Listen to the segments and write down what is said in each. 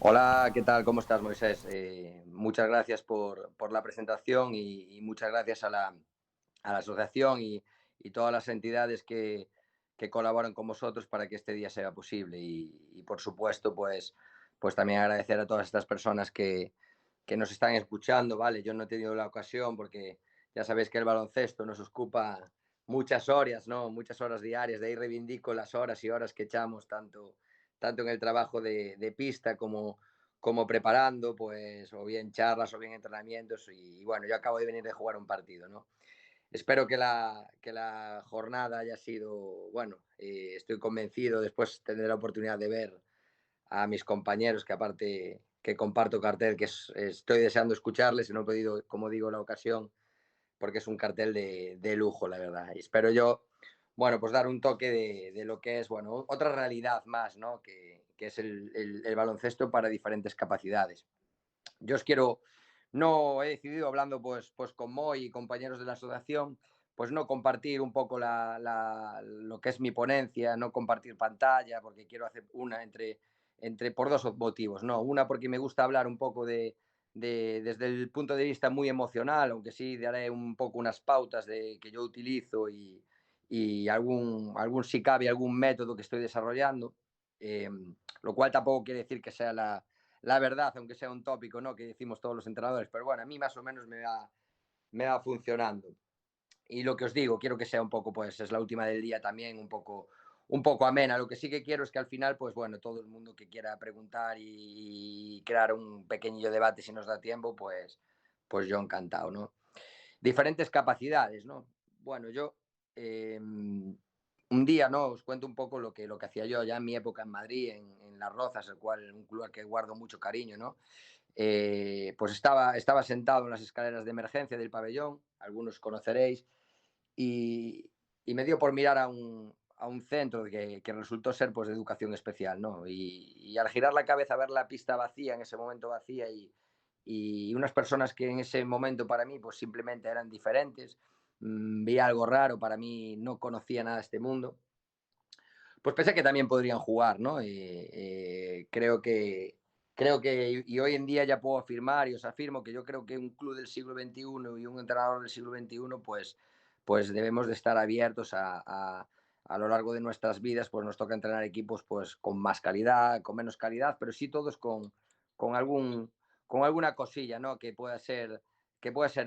Hola, ¿qué tal? ¿Cómo estás, Moisés? Muchas gracias por la presentación y muchas gracias a la asociación y todas las entidades que colaboran con vosotros para que este día sea posible. Y por supuesto, pues también agradecer a todas estas personas que nos están escuchando, ¿vale? Yo no he tenido la ocasión porque ya sabéis que el baloncesto nos ocupa muchas horas, ¿no? Muchas horas diarias. De ahí reivindico las horas y horas que echamos tanto en el trabajo de pista como preparando, pues, o bien charlas o bien entrenamientos. Y bueno, yo acabo de venir de jugar un partido, ¿no? Espero que la jornada haya sido, bueno, estoy convencido, después tendré la oportunidad de ver a mis compañeros, que aparte que comparto cartel, estoy deseando escucharles y no he podido, como digo, la ocasión, porque es un cartel de lujo, la verdad. Y espero yo, bueno, pues dar un toque de lo que es, bueno, otra realidad más, ¿no? Que es el baloncesto para diferentes capacidades. Yo os quiero, no he decidido, hablando pues con Moy y compañeros de la asociación, pues no compartir un poco lo que es mi ponencia, no compartir pantalla, porque quiero hacer una por dos motivos, ¿no? Una porque me gusta hablar un poco desde el punto de vista muy emocional, aunque sí daré un poco unas pautas que yo utilizo y si cabe, algún método que estoy desarrollando, eh, lo cual tampoco quiere decir que sea la verdad, aunque sea un tópico, ¿no? Que decimos todos los entrenadores, pero bueno, a mí más o menos me va funcionando. Y lo que os digo, quiero que sea un poco, pues es la última del día también, un poco amena. Lo que sí que quiero es que al final, pues bueno, todo el mundo que quiera preguntar y crear un pequeño debate si nos da tiempo, pues yo encantado, ¿no? Diferentes capacidades, ¿no? Bueno, yo un día, ¿no? Os cuento un poco lo que hacía yo ya en mi época en Madrid, en Las Rozas, el cual un club al que guardo mucho cariño, ¿no? Pues estaba sentado en las escaleras de emergencia del pabellón, algunos conoceréis, y, y me dio por mirar a un centro que resultó ser pues de educación especial, ¿no? Y al girar la cabeza a ver la pista vacía, en ese momento vacía, y unas personas que en ese momento para mí pues simplemente eran diferentes, vi algo raro, para mí no conocía nada de este mundo, pues pensé que también podrían jugar, ¿no? Creo que, y hoy en día ya puedo afirmar y os afirmo que yo creo que un club del siglo XXI y un entrenador del siglo XXI, pues debemos de estar abiertos a lo largo de nuestras vidas, pues nos toca entrenar equipos pues con más calidad, con menos calidad, pero sí todos con algún, con alguna cosilla, ¿no? Que pueda ser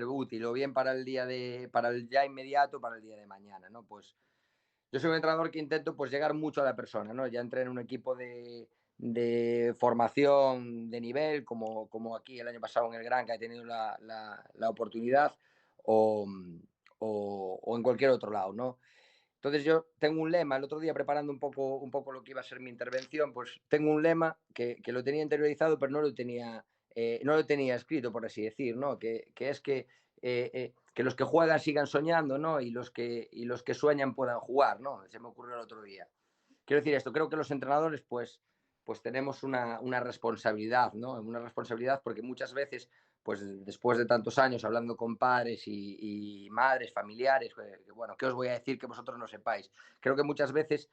útil, o bien para el ya inmediato, para el día de mañana, ¿no? Pues yo soy un entrenador que intento pues llegar mucho a la persona, ¿no? Ya entré en un equipo de formación de nivel, como aquí el año pasado en el Gran, que he tenido la oportunidad, o, o en cualquier otro lado, ¿no? Entonces yo tengo un lema, el otro día preparando un poco lo que iba a ser mi intervención, pues tengo un lema que lo tenía interiorizado, pero no lo tenía escrito, por así decir, ¿no? Que es que los que juegan sigan soñando, ¿no? Y los que sueñan puedan jugar, ¿no? Se me ocurrió el otro día. Quiero decir esto, creo que los entrenadores, pues tenemos una responsabilidad, ¿no? Una responsabilidad porque muchas veces, pues después de tantos años hablando con padres y madres, familiares, bueno, ¿qué os voy a decir que vosotros no sepáis? Creo que muchas veces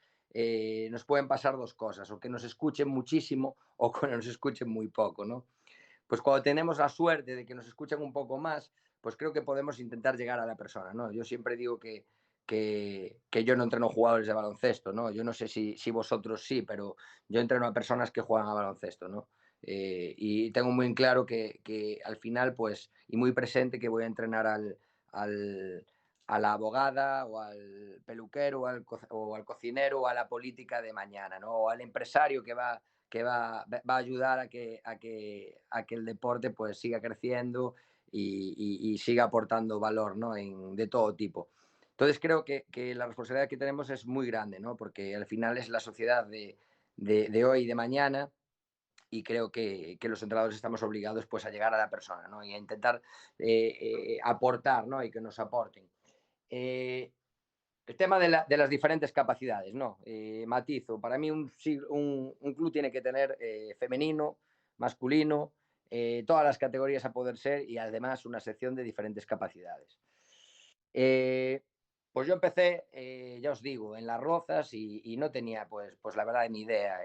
nos pueden pasar dos cosas, o que nos escuchen muchísimo o que nos escuchen muy poco, ¿no? Pues cuando tenemos la suerte de que nos escuchen un poco más, pues creo que podemos intentar llegar a la persona, ¿no? Yo siempre digo que yo no entreno jugadores de baloncesto, ¿no? Yo no sé si vosotros sí, pero yo entreno a personas que juegan a baloncesto, ¿no? Y tengo muy claro que al final, pues, y muy presente que voy a entrenar al, a la abogada o al peluquero o al cocinero o a la política de mañana, ¿no? O al empresario que va a ayudar a que el deporte pues siga creciendo y siga aportando valor, ¿no? De todo tipo. Entonces creo que la responsabilidad que tenemos es muy grande, ¿no? Porque al final es la sociedad de hoy y de mañana, y creo que los entrenadores estamos obligados pues a llegar a la persona, ¿no? Y a intentar aportar, ¿no? Y que nos aporten. Eh, el tema de las diferentes capacidades, ¿no? Matizo, para mí un club tiene que tener femenino, masculino, todas las categorías a poder ser, y además una sección de diferentes capacidades. Eh, pues yo empecé, ya os digo, en Las Rozas y no tenía, pues la verdad, ni idea.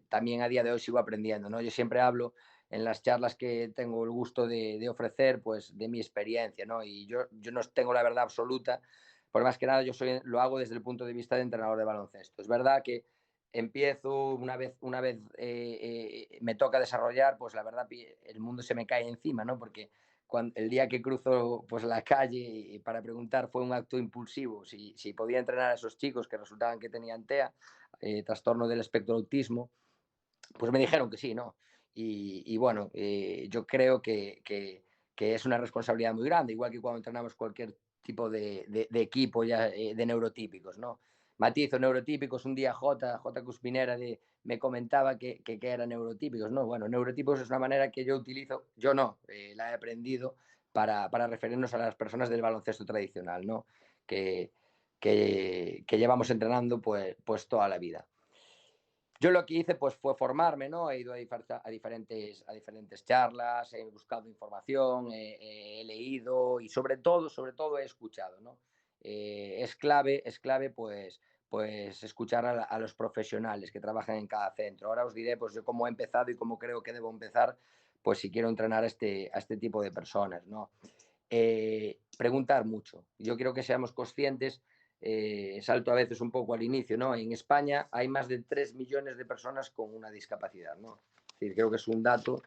también a día de hoy sigo aprendiendo, ¿no? Yo siempre hablo en las charlas que tengo el gusto de ofrecer, pues de mi experiencia, ¿no? Y yo no tengo la verdad absoluta, por más que nada lo hago desde el punto de vista de entrenador de baloncesto. Es verdad que empiezo, una vez me toca desarrollar, pues la verdad el mundo se me cae encima, ¿no? Porque el día que cruzo pues la calle para preguntar fue un acto impulsivo si podía entrenar a esos chicos que resultaban que tenían TEA, trastorno del espectro autismo, pues me dijeron que sí, ¿no? Y bueno, yo creo que es una responsabilidad muy grande, igual que cuando entrenamos cualquier tipo de equipo ya de neurotípicos, ¿no? Matizo, neurotípicos, un día J. Cuspinera me comentaba que eran neurotípicos, ¿no? Bueno, neurotípicos es una manera que yo utilizo, yo no, la he aprendido para referirnos a las personas del baloncesto tradicional, ¿no? Que, que llevamos entrenando pues toda la vida. Yo lo que hice pues fue formarme, ¿no? He ido a diferentes charlas, he buscado información, he leído y sobre todo he escuchado, ¿no? Es clave pues escuchar a los profesionales que trabajan en cada centro. Ahora os diré pues yo cómo he empezado y cómo creo que debo empezar pues si quiero entrenar a este tipo de personas, ¿no? Preguntar mucho. Yo quiero que seamos conscientes, salto a veces un poco al inicio, ¿no? En España hay más de 3 millones de personas con una discapacidad, ¿no? Es decir, creo que es un dato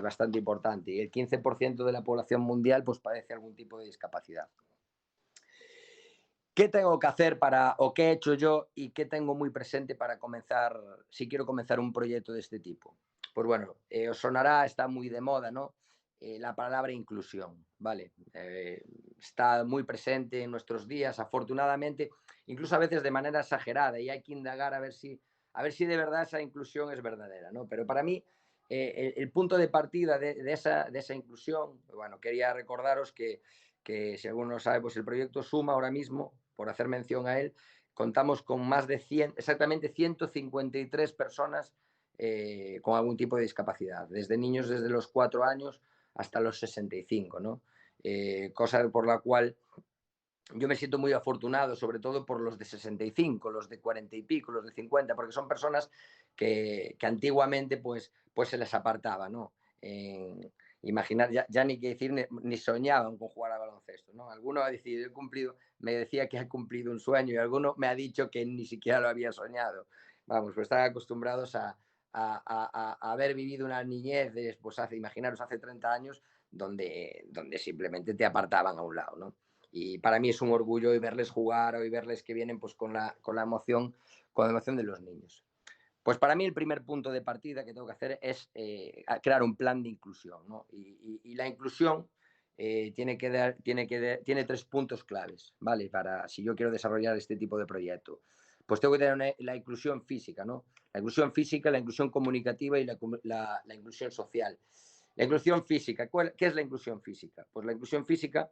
bastante importante. Y el 15% de la población mundial pues padece algún tipo de discapacidad. ¿Qué tengo que hacer o qué he hecho yo y qué tengo muy presente para comenzar, si quiero comenzar un proyecto de este tipo? Pues bueno, os sonará, está muy de moda, ¿no? La palabra inclusión, ¿vale? Está muy presente en nuestros días, afortunadamente, incluso a veces de manera exagerada, y hay que indagar a ver si de verdad esa inclusión es verdadera, ¿no? Pero para mí, el punto de partida de esa inclusión, bueno, quería recordaros que si alguno no sabe, pues el proyecto Suma ahora mismo, por hacer mención a él, contamos con más de 100, exactamente 153 personas con algún tipo de discapacidad, desde niños desde los 4 años hasta los 65, ¿no? Cosa por la cual yo me siento muy afortunado, sobre todo por los de 65, los de 40 y pico, los de 50, porque son personas que antiguamente pues se les apartaba, ¿no? Imaginar, ya ni que decir, ni soñaban con jugar a baloncesto, ¿no? Alguno ha decidido, me decía que ha cumplido un sueño y alguno me ha dicho que ni siquiera lo había soñado. Vamos, pues están acostumbrados a haber vivido una niñez, pues imaginaros, hace 30 años, donde simplemente te apartaban a un lado, ¿no? Y para mí es un orgullo hoy verles jugar, hoy verles que vienen pues con la emoción de los niños. Pues para mí el primer punto de partida que tengo que hacer es crear un plan de inclusión, ¿no? Y la inclusión tiene 3 puntos claves, ¿vale? Para si yo quiero desarrollar este tipo de proyecto. Pues tengo que tener la inclusión física, ¿no? La inclusión física, la inclusión comunicativa y la inclusión social. La inclusión física, ¿qué es la inclusión física? Pues la inclusión física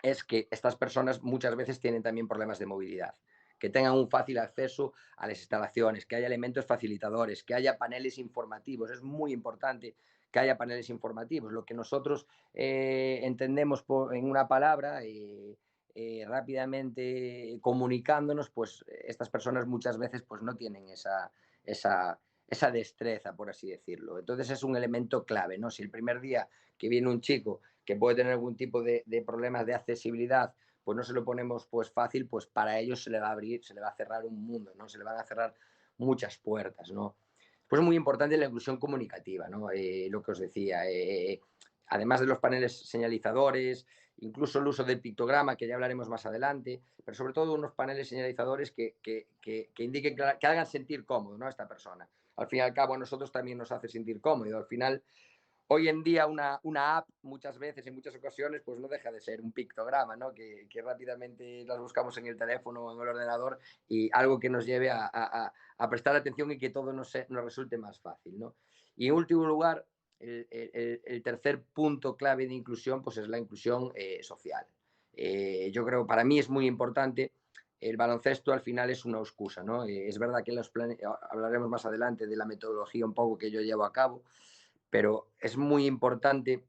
es que estas personas muchas veces tienen también problemas de movilidad, que tengan un fácil acceso a las instalaciones, que haya elementos facilitadores, que haya paneles informativos. Es muy importante que haya paneles informativos. Lo que nosotros entendemos en una palabra, rápidamente comunicándonos, pues estas personas muchas veces pues no tienen esa destreza, por así decirlo. Entonces es un elemento clave, ¿no? Si el primer día que viene un chico que puede tener algún tipo de problemas de accesibilidad, pues no se lo ponemos pues fácil, pues para ellos se le va a abrir, se le va a cerrar un mundo, ¿no? Se le van a cerrar muchas puertas, ¿no? Pues es muy importante la inclusión comunicativa, ¿no? Lo que os decía, además de los paneles señalizadores, incluso el uso del pictograma, que ya hablaremos más adelante, pero sobre todo unos paneles señalizadores que indiquen, que hagan sentir cómodo, ¿no?, a esta persona. Al fin y al cabo, a nosotros también nos hace sentir cómodo. Al final, hoy en día una app muchas veces, en muchas ocasiones, pues no deja de ser un pictograma, ¿no? Que rápidamente las buscamos en el teléfono o en el ordenador y algo que nos lleve a prestar atención y que todo nos resulte más fácil, ¿no? Y en último lugar, el tercer punto clave de inclusión pues es la inclusión social. Yo creo, para mí es muy importante. El baloncesto al final es una excusa, ¿no? Es verdad que hablaremos más adelante de la metodología un poco que yo llevo a cabo, pero es muy importante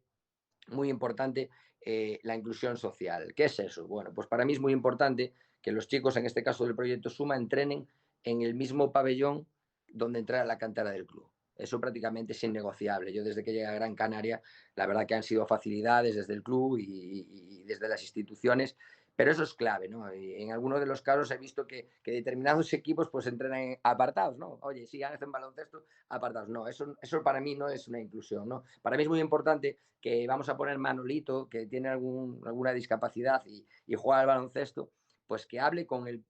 la inclusión social. ¿Qué es eso? Bueno, pues para mí es muy importante que los chicos, en este caso del proyecto Suma, entrenen en el mismo pabellón donde entra la cantera del club. Eso prácticamente es innegociable. Yo desde que llegué a Gran Canaria, la verdad que han sido facilidades desde el club y desde las instituciones, pero eso es clave, ¿no? Y en algunos de los casos he visto que determinados equipos pues entrenan apartados, ¿no? Oye, sí, hacen baloncesto, apartados. No, eso para mí no es una inclusión, ¿no? Para mí es muy importante que vamos a poner Manolito, que tiene alguna discapacidad y juega al baloncesto, pues que hable con el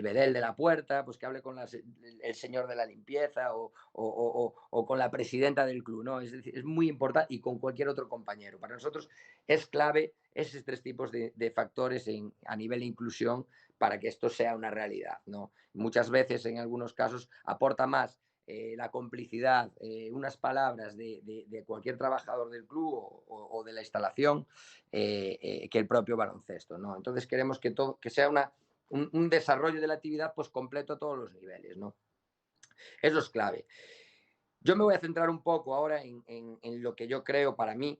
bedel de la puerta, pues que hable con el señor de la limpieza o con la presidenta del club, ¿no? Es decir, es muy importante y con cualquier otro compañero. Para nosotros es clave esos tres tipos de factores a nivel de inclusión para que esto sea una realidad, ¿no? Muchas veces, en algunos casos, aporta más la complicidad, unas palabras de cualquier trabajador del club o de la instalación que el propio baloncesto, ¿no? Entonces queremos que sea un desarrollo de la actividad pues completo a todos los niveles, ¿no? Eso es clave. Yo me voy a centrar un poco ahora en lo que yo creo para mí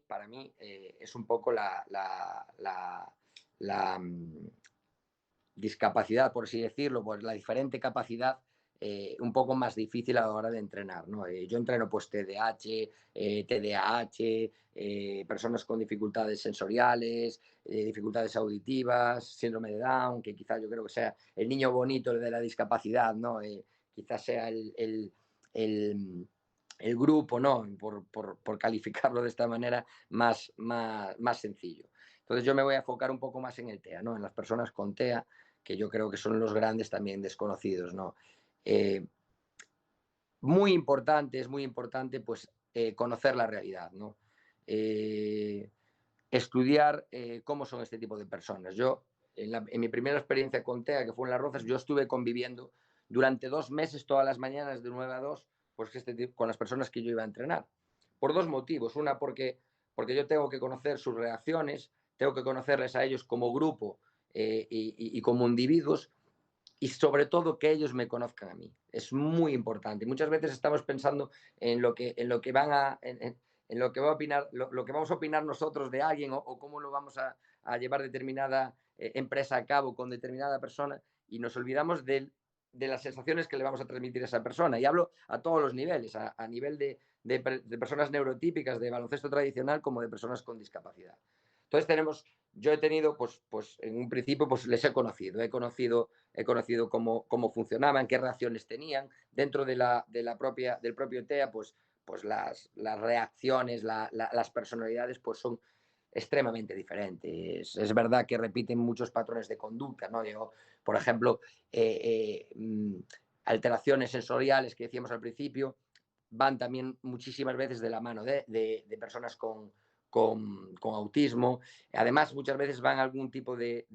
es un poco la discapacidad, por así decirlo, pues la diferente capacidad un poco más difícil a la hora de entrenar, ¿no? Yo entreno pues TDAH, TDAH, personas con dificultades sensoriales, dificultades auditivas, síndrome de Down, que quizás yo creo que sea el niño bonito de la discapacidad, ¿no? Quizás sea el grupo, ¿no? Por calificarlo de esta manera, más sencillo. Entonces yo me voy a enfocar un poco más en el TEA, ¿no? En las personas con TEA, que yo creo que son los grandes también desconocidos, ¿no? Eh, es muy importante pues conocer la realidad, ¿no? Estudiar cómo son este tipo de personas. Yo, en mi primera experiencia con TEA, que fue en Las Rozas, yo estuve conviviendo durante 2 meses, todas las mañanas, de 9 a 2, pues con las personas que yo iba a entrenar. Por dos motivos. Una, porque yo tengo que conocer sus reacciones, tengo que conocerles a ellos como grupo y como individuos, y sobre todo que ellos me conozcan a mí. Es muy importante. Muchas veces estamos pensando en lo que van en lo que va a opinar, lo que vamos a opinar nosotros de alguien o cómo lo vamos a llevar determinada empresa a cabo con determinada persona y nos olvidamos de las sensaciones que le vamos a transmitir a esa persona. Y hablo a todos los niveles, a nivel de personas neurotípicas de baloncesto tradicional como de personas con discapacidad. Entonces yo he tenido, pues en un principio, pues les he conocido cómo funcionaban, qué reacciones tenían. Dentro del propio TEA, pues las reacciones, las personalidades, pues son extremadamente diferentes. Es verdad que repiten muchos patrones de conducta, ¿no? Yo, por ejemplo, alteraciones sensoriales que decíamos al principio, van también muchísimas veces de la mano de personas con autismo. Además, muchas veces van a algún tipo de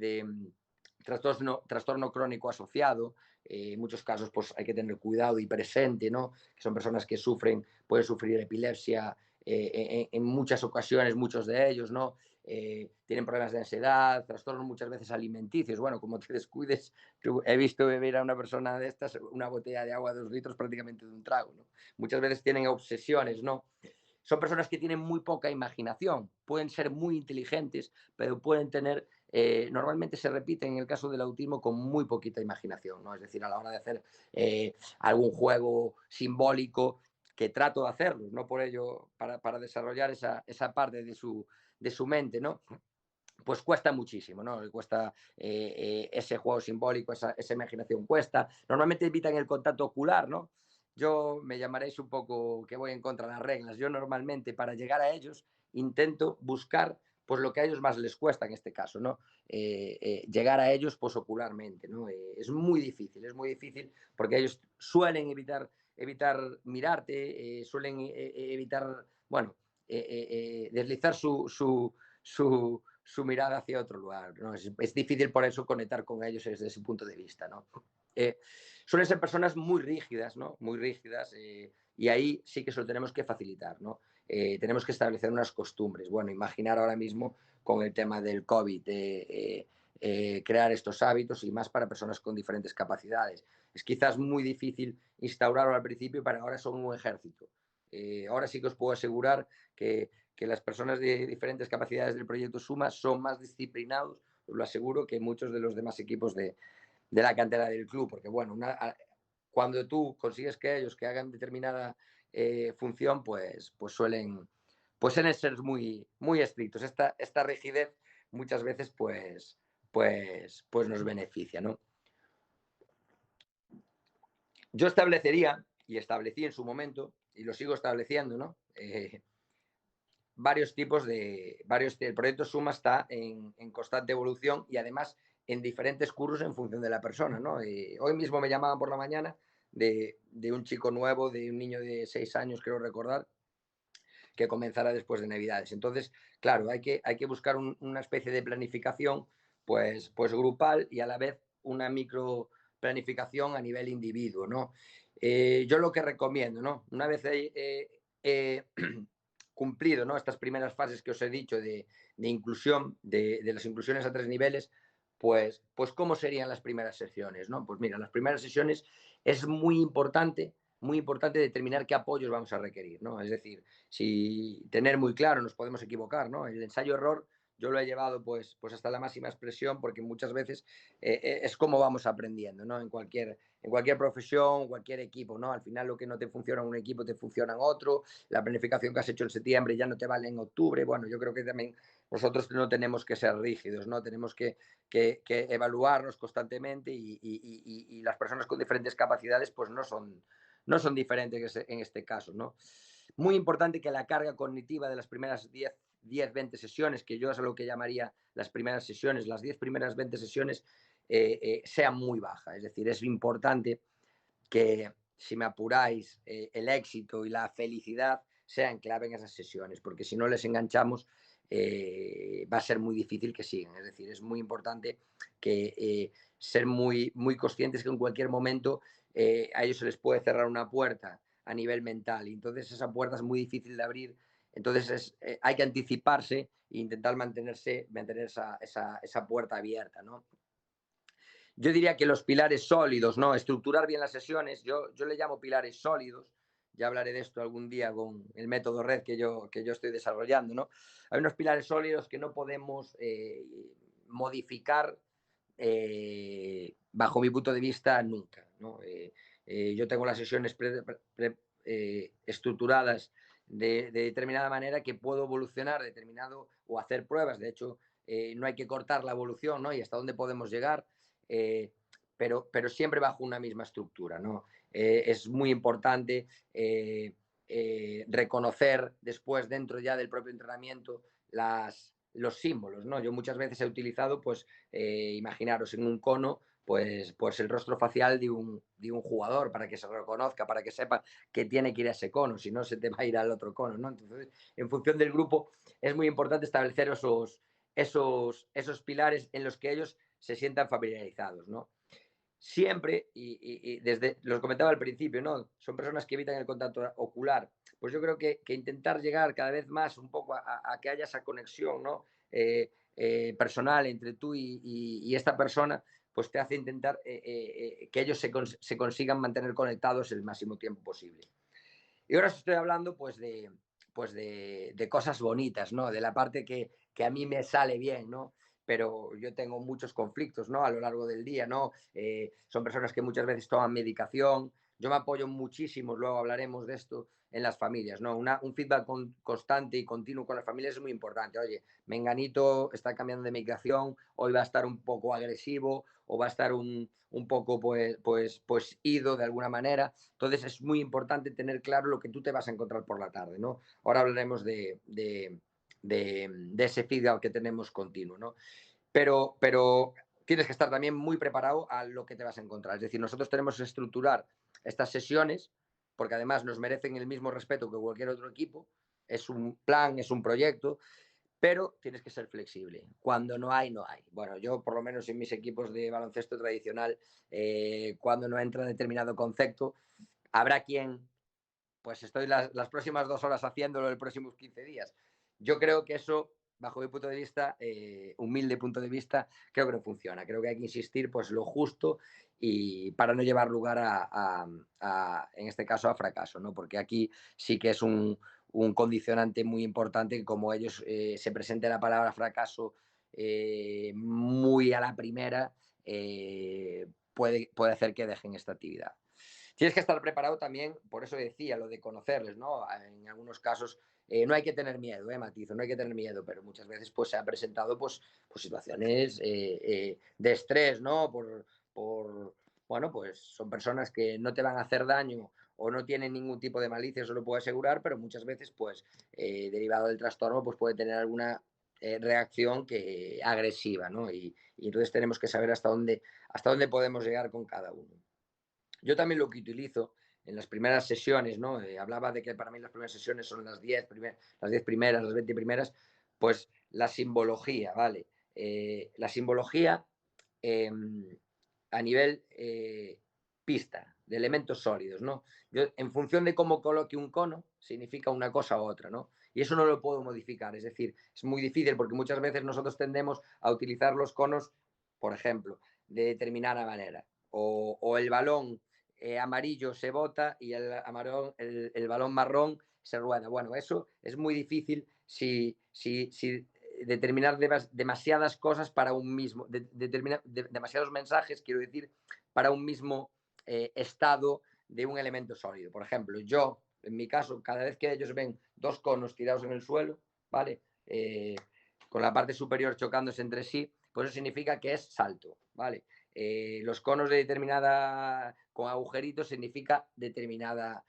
trastorno crónico asociado. En muchos casos pues, hay que tener cuidado y presente, ¿no? Que son personas que pueden sufrir epilepsia en muchas ocasiones, muchos de ellos, ¿no? Tienen problemas de ansiedad, trastornos muchas veces alimenticios. Bueno, como te descuides, he visto beber a una persona de estas una botella de agua de 2 litros prácticamente de un trago, ¿no? Muchas veces tienen obsesiones, ¿no? Son personas que tienen muy poca imaginación, pueden ser muy inteligentes, pero pueden tener, normalmente se repite en el caso del autismo con muy poquita imaginación, ¿no? Es decir, a la hora de hacer algún juego simbólico, que trato de hacerlo, no por ello, para desarrollar esa parte de su mente, ¿no? Pues cuesta muchísimo, ¿no? Cuesta ese juego simbólico, esa imaginación cuesta. Normalmente evitan el contacto ocular, ¿no? Yo me llamaréis un poco que voy en contra de las reglas. Yo normalmente para llegar a ellos intento buscar pues lo que a ellos más les cuesta en este caso, ¿no? Llegar a ellos pues ocularmente, ¿no? Es muy difícil porque ellos suelen evitar mirarte, suelen evitar, bueno, deslizar su mirada hacia otro lugar, ¿no? Es difícil por eso conectar con ellos desde ese punto de vista, ¿no? Eh, Suelen ser personas muy rígidas, ¿no? Muy rígidas y ahí sí que eso lo tenemos que facilitar, ¿no? Tenemos que establecer unas costumbres. Bueno, imaginar ahora mismo con el tema del COVID, crear estos hábitos y más para personas con diferentes capacidades. Es quizás muy difícil instaurarlo al principio, pero ahora son un ejército. Ahora sí que os puedo asegurar que las personas de diferentes capacidades del proyecto Suma son más disciplinados, os lo aseguro, que muchos de los demás equipos de la cantera del club, porque bueno, cuando tú consigues que ellos que hagan determinada función, pues suelen ser muy estrictos. Esta rigidez muchas veces pues nos beneficia, ¿no? Yo establecería, y establecí en su momento, y lo sigo estableciendo, ¿no? Varios tipos de... el proyecto Suma está en constante evolución y además en diferentes cursos en función de la persona, ¿no? Hoy mismo me llamaban por la mañana de un chico nuevo, de un niño de 6 años, creo recordar, que comenzará después de Navidades. Entonces, claro, hay que buscar una especie de planificación pues grupal y a la vez una micro planificación a nivel individuo, ¿no? Yo lo que recomiendo, ¿no? Una vez cumplido, ¿no?, estas primeras fases que os he dicho de inclusión, de las inclusiones a 3 niveles, pues ¿cómo serían las primeras sesiones, ¿no? Pues mira, las primeras sesiones es muy importante determinar qué apoyos vamos a requerir, ¿no? Es decir, si tener muy claro, nos podemos equivocar, ¿no? El ensayo-error yo lo he llevado pues hasta la máxima expresión porque muchas veces es como vamos aprendiendo, ¿no? En cualquier profesión, cualquier equipo, ¿no? Al final lo que no te funciona en un equipo te funciona en otro, la planificación que has hecho en septiembre ya no te vale en octubre, bueno, yo creo que también nosotros no tenemos que ser rígidos, ¿no? Tenemos que evaluarnos constantemente y las personas con diferentes capacidades pues no son diferentes en este caso, ¿no? Muy importante que la carga cognitiva de las primeras 10-20 sesiones, que yo es lo que llamaría las primeras sesiones, las 10 primeras 20 sesiones, sea muy baja. Es decir, es importante que, si me apuráis, el éxito y la felicidad sean clave en esas sesiones, porque si no les enganchamos, va a ser muy difícil que sigan. Es decir, es muy importante que ser muy conscientes que en cualquier momento a ellos se les puede cerrar una puerta a nivel mental y entonces esa puerta es muy difícil de abrir. Entonces hay que anticiparse e intentar mantener esa puerta abierta, ¿no? Yo diría que los pilares sólidos, ¿no? Estructurar bien las sesiones, yo le llamo pilares sólidos, ya hablaré de esto algún día con el método red que yo estoy desarrollando, ¿no? Hay unos pilares sólidos que no podemos modificar bajo mi punto de vista nunca, ¿no? Yo tengo las sesiones estructuradas de determinada manera que puedo evolucionar determinado o hacer pruebas, de hecho no hay que cortar la evolución, ¿no? Y hasta dónde podemos llegar, eh, pero siempre bajo una misma estructura, ¿no? Es muy importante reconocer después dentro ya del propio entrenamiento los símbolos, ¿no? Yo muchas veces he utilizado, pues, imaginaros en un cono, pues el rostro facial de un jugador para que se reconozca, para que sepa que tiene que ir a ese cono, si no se te va a ir al otro cono, ¿no? Entonces, en función del grupo, es muy importante establecer esos pilares en los que ellos se sientan familiarizados, ¿no? Siempre, y desde, los comentaba al principio, ¿no? Son personas que evitan el contacto ocular. Pues yo creo que intentar llegar cada vez más un poco a que haya esa conexión, ¿no? Personal entre tú y esta persona, pues te hace intentar que ellos se consigan mantener conectados el máximo tiempo posible. Y ahora os estoy hablando de cosas bonitas, ¿no? De la parte que a mí me sale bien, ¿no? Pero yo tengo muchos conflictos, ¿no? A lo largo del día, ¿no? Son personas que muchas veces toman medicación. Yo me apoyo muchísimo, luego hablaremos de esto, en las familias, ¿no? Un feedback constante y continuo con las familias es muy importante. Oye, Menganito está cambiando de medicación, hoy va a estar un poco agresivo o va a estar un poco, pues ido de alguna manera. Entonces es muy importante tener claro lo que tú te vas a encontrar por la tarde, ¿no? Ahora hablaremos de ese feedback que tenemos continuo, ¿no? Pero tienes que estar también muy preparado a lo que te vas a encontrar. Es decir, nosotros tenemos que estructurar estas sesiones porque además nos merecen el mismo respeto que cualquier otro equipo. Es un plan, es un proyecto, pero tienes que ser flexible. Cuando no hay, no hay. Bueno, yo por lo menos en mis equipos de baloncesto tradicional, cuando no entra determinado concepto, habrá quien, pues estoy las próximas 2 horas haciéndolo, los próximos 15 días. Yo creo que eso, bajo mi punto de vista, humilde punto de vista, creo que no funciona. Creo que hay que insistir pues lo justo y para no llevar lugar en este caso, a fracaso, ¿no? Porque aquí sí que es un condicionante muy importante que como ellos se presente la palabra fracaso muy a la primera, puede hacer que dejen esta actividad. Tienes que estar preparado también, por eso decía lo de conocerles, ¿no? En algunos casos no hay que tener miedo, matizo, no hay que tener miedo, pero muchas veces pues se han presentado pues situaciones de estrés, ¿no? Bueno, pues son personas que no te van a hacer daño o no tienen ningún tipo de malicia, eso lo puedo asegurar, pero muchas veces pues derivado del trastorno pues puede tener alguna reacción agresiva, ¿no? Y entonces tenemos que saber hasta dónde podemos llegar con cada uno. Yo también lo que utilizo en las primeras sesiones, ¿no? Hablaba de que para mí las primeras sesiones son las 10 primeras, las 20 primeras, pues la simbología, ¿vale? La simbología eh, a nivel pista, de elementos sólidos, ¿no? Yo, en función de cómo coloque un cono, significa una cosa u otra, ¿no? Y eso no lo puedo modificar, es decir, es muy difícil porque muchas veces nosotros tendemos a utilizar los conos, por ejemplo, de determinada manera. O el balón amarillo se bota y el balón marrón se rueda. Bueno, eso es muy difícil si determinar demasiadas cosas para un mismo, demasiados mensajes, quiero decir, para un mismo estado de un elemento sólido. Por ejemplo, yo, en mi caso, cada vez que ellos ven dos conos tirados en el suelo, ¿vale? Con la parte superior chocándose entre sí, pues eso significa que es salto, ¿vale? Los conos de determinada, con agujeritos, significa determinada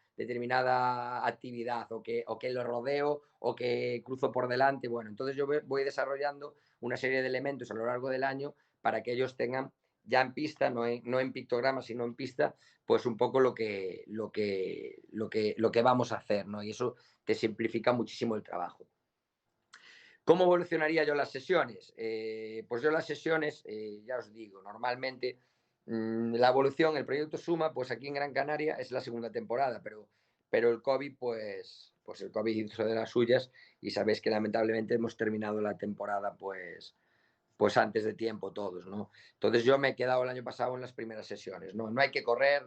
actividad o que lo rodeo o que cruzo por delante. Bueno, entonces yo voy desarrollando una serie de elementos a lo largo del año para que ellos tengan ya en pista, no en pictogramas, sino en pista, pues un poco lo que vamos a hacer, ¿no? Y eso te simplifica muchísimo el trabajo. ¿Cómo evolucionaría yo las sesiones? Pues yo las sesiones, ya os digo, normalmente la evolución, el proyecto Suma, pues aquí en Gran Canaria es la segunda temporada, pero el COVID, pues el COVID hizo de las suyas y sabéis que lamentablemente hemos terminado la temporada pues antes de tiempo todos, ¿no? Entonces yo me he quedado el año pasado en las primeras sesiones, ¿no? No hay que correr,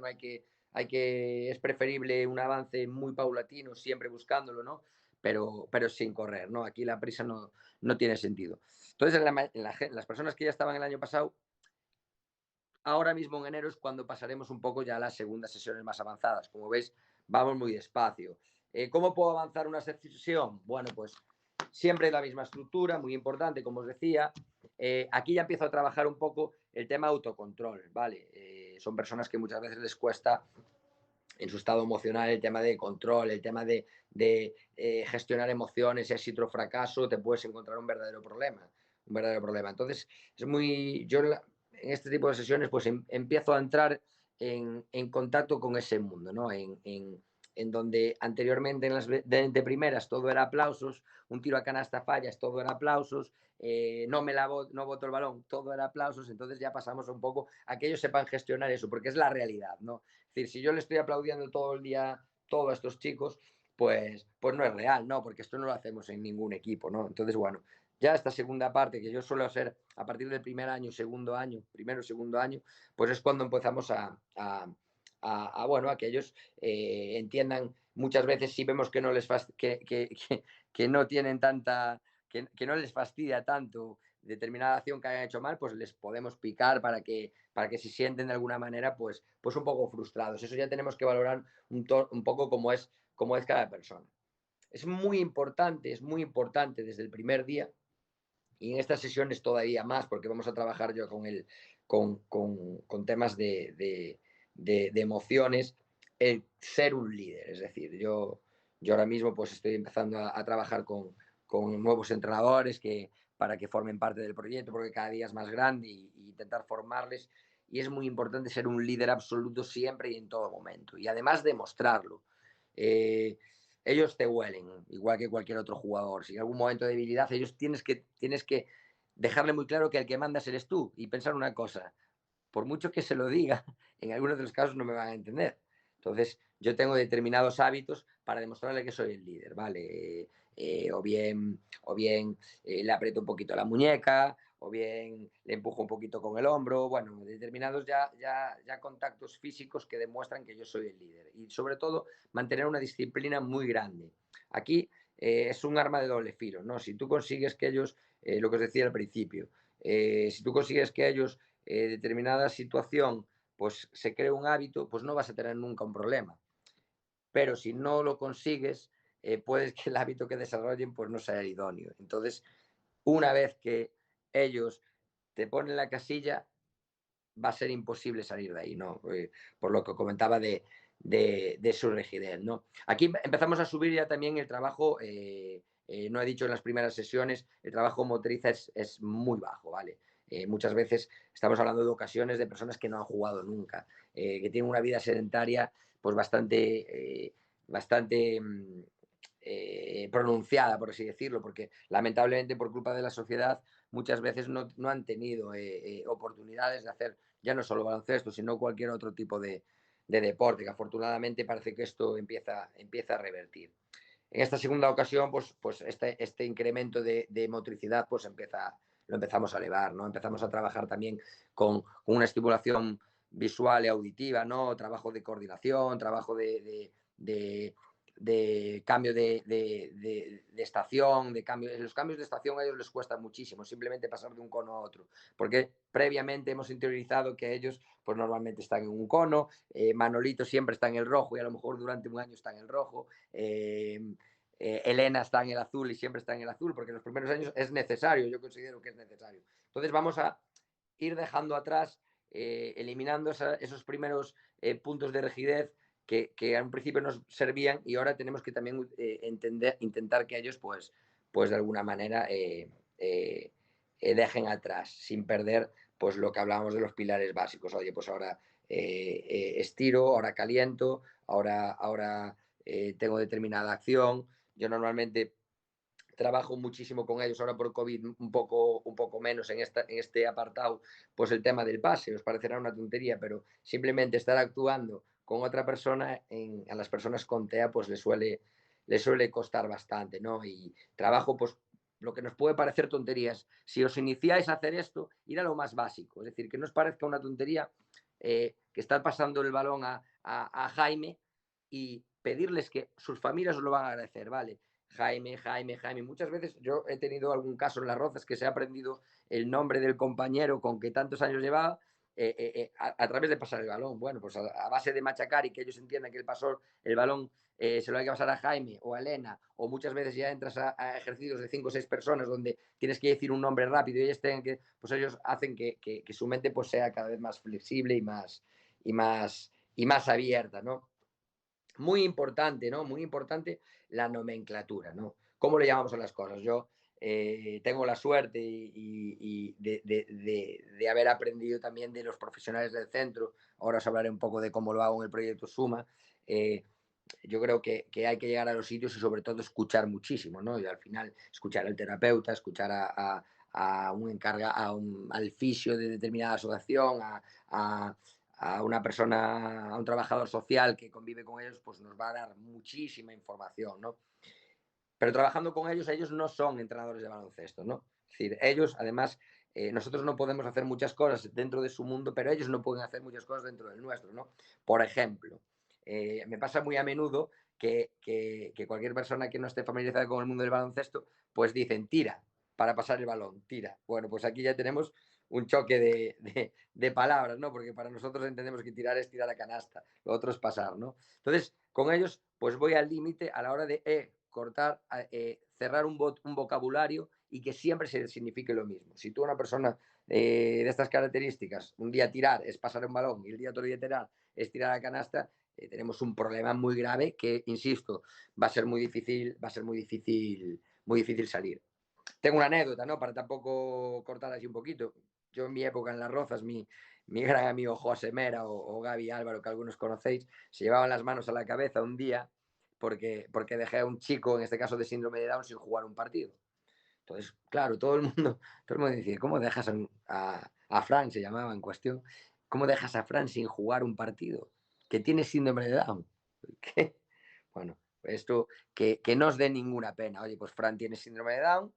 es preferible un avance muy paulatino, siempre buscándolo, ¿no? Pero sin correr, ¿no? Aquí la prisa no tiene sentido. Entonces, las personas que ya estaban el año pasado, ahora mismo en enero es cuando pasaremos un poco ya a las segundas sesiones más avanzadas. Como veis, vamos muy despacio. ¿Cómo puedo avanzar una sesión? Bueno, pues siempre la misma estructura, muy importante, como os decía. Aquí ya empiezo a trabajar un poco el tema autocontrol, ¿vale? Son personas que muchas veces les cuesta en su estado emocional el tema de control, el tema de gestionar emociones, éxito o fracaso, te puedes encontrar un verdadero problema. Entonces, yo en este tipo de sesiones pues empiezo a entrar en contacto con ese mundo, ¿no? En donde anteriormente en las de primeras todo era aplausos, un tiro a canasta fallas, todo era aplausos, no boto el balón, todo era aplausos, entonces ya pasamos un poco a que ellos sepan gestionar eso, porque es la realidad, ¿no? Es decir, si yo le estoy aplaudiendo todo el día, todo a estos chicos, pues no es real, ¿no? Porque esto no lo hacemos en ningún equipo, ¿no? Entonces, bueno, ya esta segunda parte, que yo suelo hacer a partir del primer año, segundo año, primero, segundo año, pues es cuando empezamos bueno, a que ellos entiendan muchas veces si vemos que no les que no tienen tanta, que no les fastidia tanto determinada acción que hayan hecho mal, pues les podemos picar para que se sienten de alguna manera pues un poco frustrados. Eso ya tenemos que valorar un poco cómo es cada persona. Es muy importante desde el primer día, y en estas sesiones todavía más, porque vamos a trabajar yo con temas de emociones, el ser un líder. Es decir, yo ahora mismo pues estoy empezando a trabajar con nuevos entrenadores para que formen parte del proyecto, porque cada día es más grande y intentar formarles. Y es muy importante ser un líder absoluto siempre y en todo momento. Y además demostrarlo. Ellos te huelen, igual que cualquier otro jugador. Si en algún momento de debilidad, ellos tienes que dejarle muy claro que el que mandas eres tú. Y pensar una cosa, por mucho que se lo diga, en algunos de los casos no me van a entender. Entonces, yo tengo determinados hábitos para demostrarle que soy el líder, ¿vale? O bien le aprieto un poquito la muñeca, o bien le empujo un poquito con el hombro. Bueno, determinados ya contactos físicos que demuestran que yo soy el líder. Y sobre todo, mantener una disciplina muy grande. Aquí es un arma de doble filo, ¿no? Si tú consigues que ellos, lo que os decía al principio, si tú consigues que ellos determinada situación pues se cree un hábito, pues no vas a tener nunca un problema. Pero si no lo consigues, puede que el hábito que desarrollen pues no sea el idóneo. Entonces, una vez que ellos te ponen la casilla, va a ser imposible salir de ahí, ¿no? Por lo que comentaba de su rigidez, ¿no? Aquí empezamos a subir ya también el trabajo, no he dicho en las primeras sesiones, el trabajo motriz es muy bajo, ¿vale? Muchas veces estamos hablando de ocasiones de personas que no han jugado nunca, que tienen una vida sedentaria pues bastante pronunciada, por así decirlo, porque lamentablemente por culpa de la sociedad muchas veces no han tenido oportunidades de hacer ya no solo baloncesto, sino cualquier otro tipo de deporte, que afortunadamente parece que esto empieza a revertir. En esta segunda ocasión, pues este incremento de motricidad pues lo empezamos a elevar, ¿no? Empezamos a trabajar también con una estimulación visual y auditiva, ¿no? Trabajo de coordinación, trabajo de cambio de estación, los cambios de estación a ellos les cuesta muchísimo, simplemente pasar de un cono a otro, porque previamente hemos interiorizado que ellos pues normalmente están en un cono, Manolito siempre está en el rojo y a lo mejor durante un año está en el rojo, Elena está en el azul y siempre está en el azul, porque en los primeros años es necesario, yo considero que es necesario. Entonces vamos a ir dejando atrás, eliminando esos primeros puntos de rigidez que a un principio nos servían y ahora tenemos que también intentar que ellos pues de alguna manera dejen atrás, sin perder pues lo que hablábamos de los pilares básicos. Oye, pues ahora estiro, ahora caliento, ahora tengo determinada acción. Yo normalmente trabajo muchísimo con ellos ahora por COVID, un poco menos en este apartado, pues el tema del pase, os parecerá una tontería, pero simplemente estar actuando con otra persona, a las personas con TEA, pues le suele costar bastante, ¿no? Y trabajo, pues, lo que nos puede parecer tonterías. Si os iniciáis a hacer esto, ir a lo más básico, es decir, que no os parezca una tontería que estar pasando el balón a Jaime y pedirles que sus familias os lo van a agradecer, ¿vale? Jaime, Jaime, Jaime. Muchas veces yo he tenido algún caso en las Rozas que se ha aprendido el nombre del compañero con que tantos años llevaba a través de pasar el balón. Bueno, pues a base de machacar y que ellos entiendan que el balón se lo hay que pasar a Jaime o a Elena, o muchas veces ya entras a ejercicios de 5 o 6 personas donde tienes que decir un nombre rápido y ellos tengan que, pues ellos hacen que su mente pues sea cada vez más flexible y más abierta, ¿no? Muy importante, ¿no? Muy importante la nomenclatura, ¿no? ¿Cómo le llamamos a las cosas? Yo tengo la suerte y de haber aprendido también de los profesionales del centro. Ahora os hablaré un poco de cómo lo hago en el proyecto Suma. Yo creo que hay que llegar a los sitios y sobre todo escuchar muchísimo, ¿no? Y al final escuchar al terapeuta, escuchar a un al fisio de determinada asociación, a una persona, a un trabajador social que convive con ellos, pues nos va a dar muchísima información, ¿no? Pero trabajando con ellos no son entrenadores de baloncesto, ¿no? Es decir, ellos, además, nosotros no podemos hacer muchas cosas dentro de su mundo, pero ellos no pueden hacer muchas cosas dentro del nuestro, ¿no? Por ejemplo, me pasa muy a menudo que cualquier persona que no esté familiarizada con el mundo del baloncesto, pues dicen, tira, para pasar el balón, tira. Bueno, pues aquí ya tenemos un choque de palabras, ¿no? Porque para nosotros entendemos que tirar es tirar a canasta, lo otro es pasar, ¿no? Entonces, con ellos, pues voy al límite a la hora de cortar, cerrar un vocabulario y que siempre se signifique lo mismo. Si tú una persona de estas características, un día tirar es pasar un balón y el día otro día tirar es tirar a canasta, tenemos un problema muy grave que, insisto, va a ser muy difícil, muy difícil salir. Tengo una anécdota, ¿no? Para tampoco cortar así un poquito. Yo en mi época en Las Rozas, mi gran amigo José Mera o Gaby Álvaro, que algunos conocéis, se llevaban las manos a la cabeza un día porque dejé a un chico, en este caso de síndrome de Down, sin jugar un partido. Entonces, claro, todo el mundo dice, ¿cómo dejas a Fran, se llamaba en cuestión, cómo dejas a Fran sin jugar un partido? Que tiene síndrome de Down. ¿Qué? Bueno, esto que no os dé ninguna pena. Oye, pues Fran tiene síndrome de Down,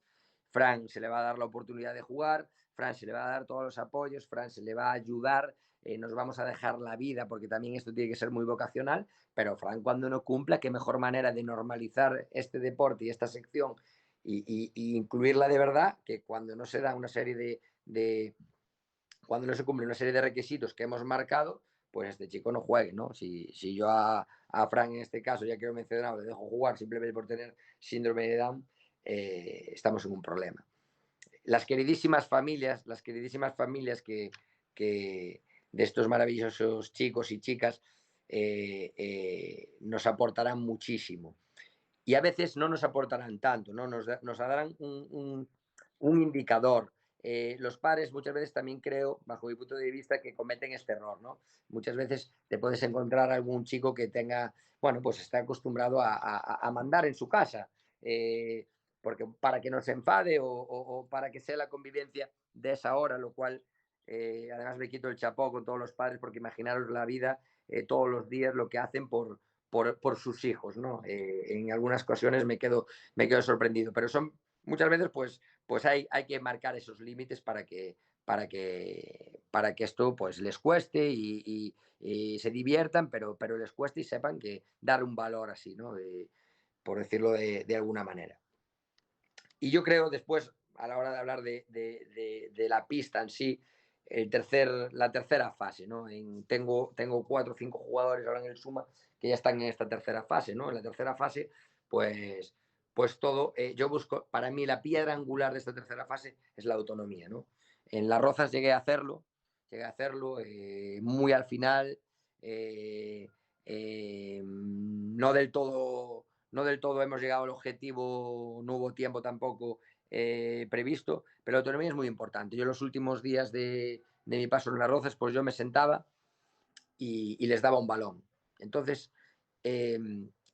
Fran se le va a dar la oportunidad de jugar, Fran se le va a dar todos los apoyos, Fran se le va a ayudar, nos vamos a dejar la vida, porque también esto tiene que ser muy vocacional, pero Fran cuando no cumpla, qué mejor manera de normalizar este deporte y esta sección y incluirla de verdad que cuando no se da una serie cuando no se cumple una serie de requisitos que hemos marcado, pues este chico no juegue, ¿no? Si yo a Fran en este caso, ya que lo he mencionado, le dejo jugar simplemente por tener síndrome de Down, estamos en un problema. Las queridísimas familias que de estos maravillosos chicos y chicas nos aportarán muchísimo. Y a veces no nos aportarán tanto, ¿no? Nos darán un indicador. Los padres muchas veces también creo, bajo mi punto de vista, que cometen este error, ¿no? Muchas veces te puedes encontrar algún chico que tenga, bueno, pues está acostumbrado a mandar en su casa, porque para que no se enfade o para que sea la convivencia de esa hora, lo cual además me quito el chapó con todos los padres, porque imaginaros la vida todos los días lo que hacen por sus hijos, ¿no? En algunas ocasiones me quedo sorprendido, pero son muchas veces pues hay que marcar esos límites para que esto pues les cueste y se diviertan, pero les cueste y sepan que dar un valor así, ¿no? Por decirlo de alguna manera. Y yo creo después, a la hora de hablar de la pista en sí, la tercera fase, ¿no? Tengo 4 o 5 jugadores ahora en el Suma que ya están en esta tercera fase, ¿no? En la tercera fase, pues todo, yo busco, para mí la piedra angular de esta tercera fase es la autonomía, ¿no? En Las Rozas llegué a hacerlo muy al final, no del todo hemos llegado al objetivo, no hubo tiempo tampoco previsto, pero la autonomía es muy importante. Yo los últimos días de mi paso en Las Rozas, pues yo me sentaba y les daba un balón. Entonces, eh,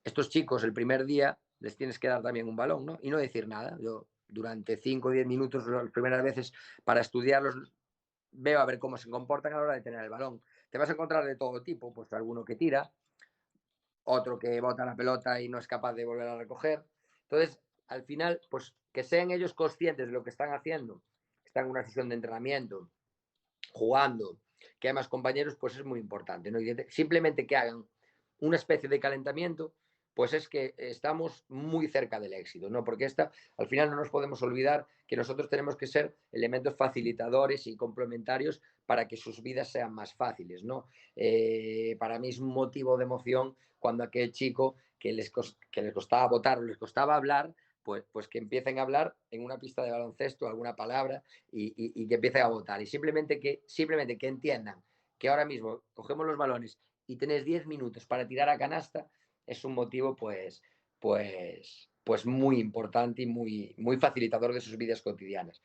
estos chicos el primer día les tienes que dar también un balón, ¿no? Y no decir nada. Yo durante 5 o 10 minutos, las primeras veces, para estudiarlos, veo a ver cómo se comportan a la hora de tener el balón. Te vas a encontrar de todo tipo, pues alguno que tira, otro que bota la pelota y no es capaz de volver a recoger. Entonces, al final, pues que sean ellos conscientes de lo que están haciendo, están en una sesión de entrenamiento, jugando, que hay más compañeros, pues es muy importante, ¿no? Y simplemente que hagan una especie de calentamiento, pues es que estamos muy cerca del éxito, ¿no? Porque al final no nos podemos olvidar que nosotros tenemos que ser elementos facilitadores y complementarios para que sus vidas sean más fáciles, ¿no? Para mí es un motivo de emoción cuando aquel chico que les costaba votar o les costaba hablar, pues que empiecen a hablar en una pista de baloncesto alguna palabra y que empiecen a votar. Y simplemente que entiendan que ahora mismo cogemos los balones y tenés 10 minutos para tirar a canasta, es un motivo pues muy importante y muy facilitador de sus vidas cotidianas.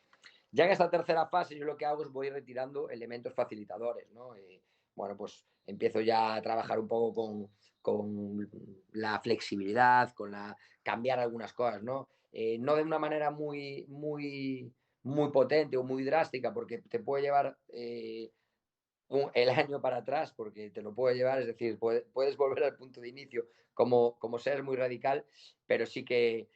Ya en esta tercera fase yo lo que hago es voy retirando elementos facilitadores, ¿no? Bueno, pues empiezo ya a trabajar un poco con la flexibilidad, cambiar algunas cosas, ¿no? No de una manera muy potente o muy drástica, porque te puede llevar el año para atrás, porque te lo puede llevar, es decir, puedes volver al punto de inicio como seres muy radical, pero sí que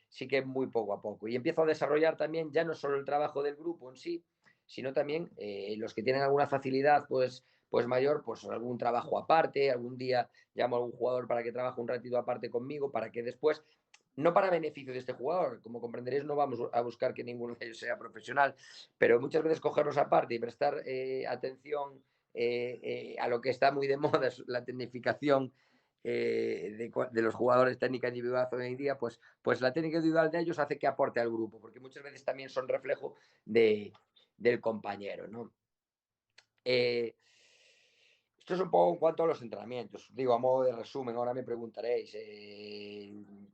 muy poco a poco. Y empiezo a desarrollar también ya no solo el trabajo del grupo en sí, sino también los que tienen alguna facilidad, pues mayor, pues algún trabajo aparte, algún día llamo a algún jugador para que trabaje un ratito aparte conmigo, para que después, no para beneficio de este jugador, como comprenderéis, no vamos a buscar que ninguno de ellos sea profesional, pero muchas veces cogerlos aparte y prestar atención a lo que está muy de moda, es la tecnificación de los jugadores técnica individual hoy en día, pues la técnica individual de ellos hace que aporte al grupo, porque muchas veces también son reflejo del compañero, ¿no? Esto es un poco en cuanto a los entrenamientos. Digo, a modo de resumen, ahora me preguntaréis.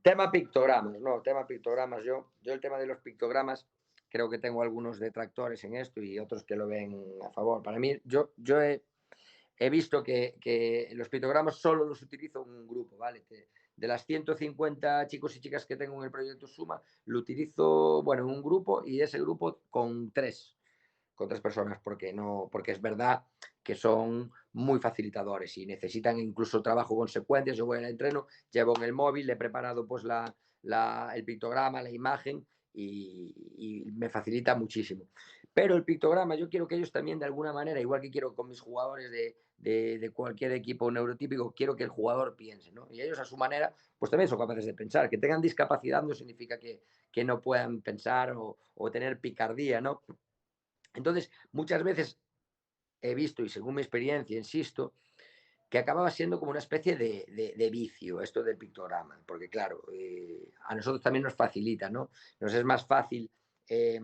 Tema pictogramas, ¿no? Tema pictogramas. Yo el tema de los pictogramas creo que tengo algunos detractores en esto y otros que lo ven a favor. Para mí, yo he visto que los pictogramas solo los utilizo en un grupo, ¿vale? De las 150 chicos y chicas que tengo en el proyecto Suma, lo utilizo, bueno, en un grupo y ese grupo con tres personas, porque es verdad que son muy facilitadores y necesitan incluso trabajo con secuencias. Yo voy al entreno, llevo en el móvil, le he preparado pues el pictograma, la imagen y me facilita muchísimo. Pero el pictograma, yo quiero que ellos también de alguna manera, igual que quiero con mis jugadores de cualquier equipo neurotípico, quiero que el jugador piense, ¿no? Y ellos a su manera, pues también son capaces de pensar. Que tengan discapacidad no significa que no puedan pensar o tener picardía, ¿no? Entonces, muchas veces he visto, y según mi experiencia, insisto, que acababa siendo como una especie de vicio esto del pictograma, porque claro, a nosotros también nos facilita, ¿no? Nos es más fácil eh,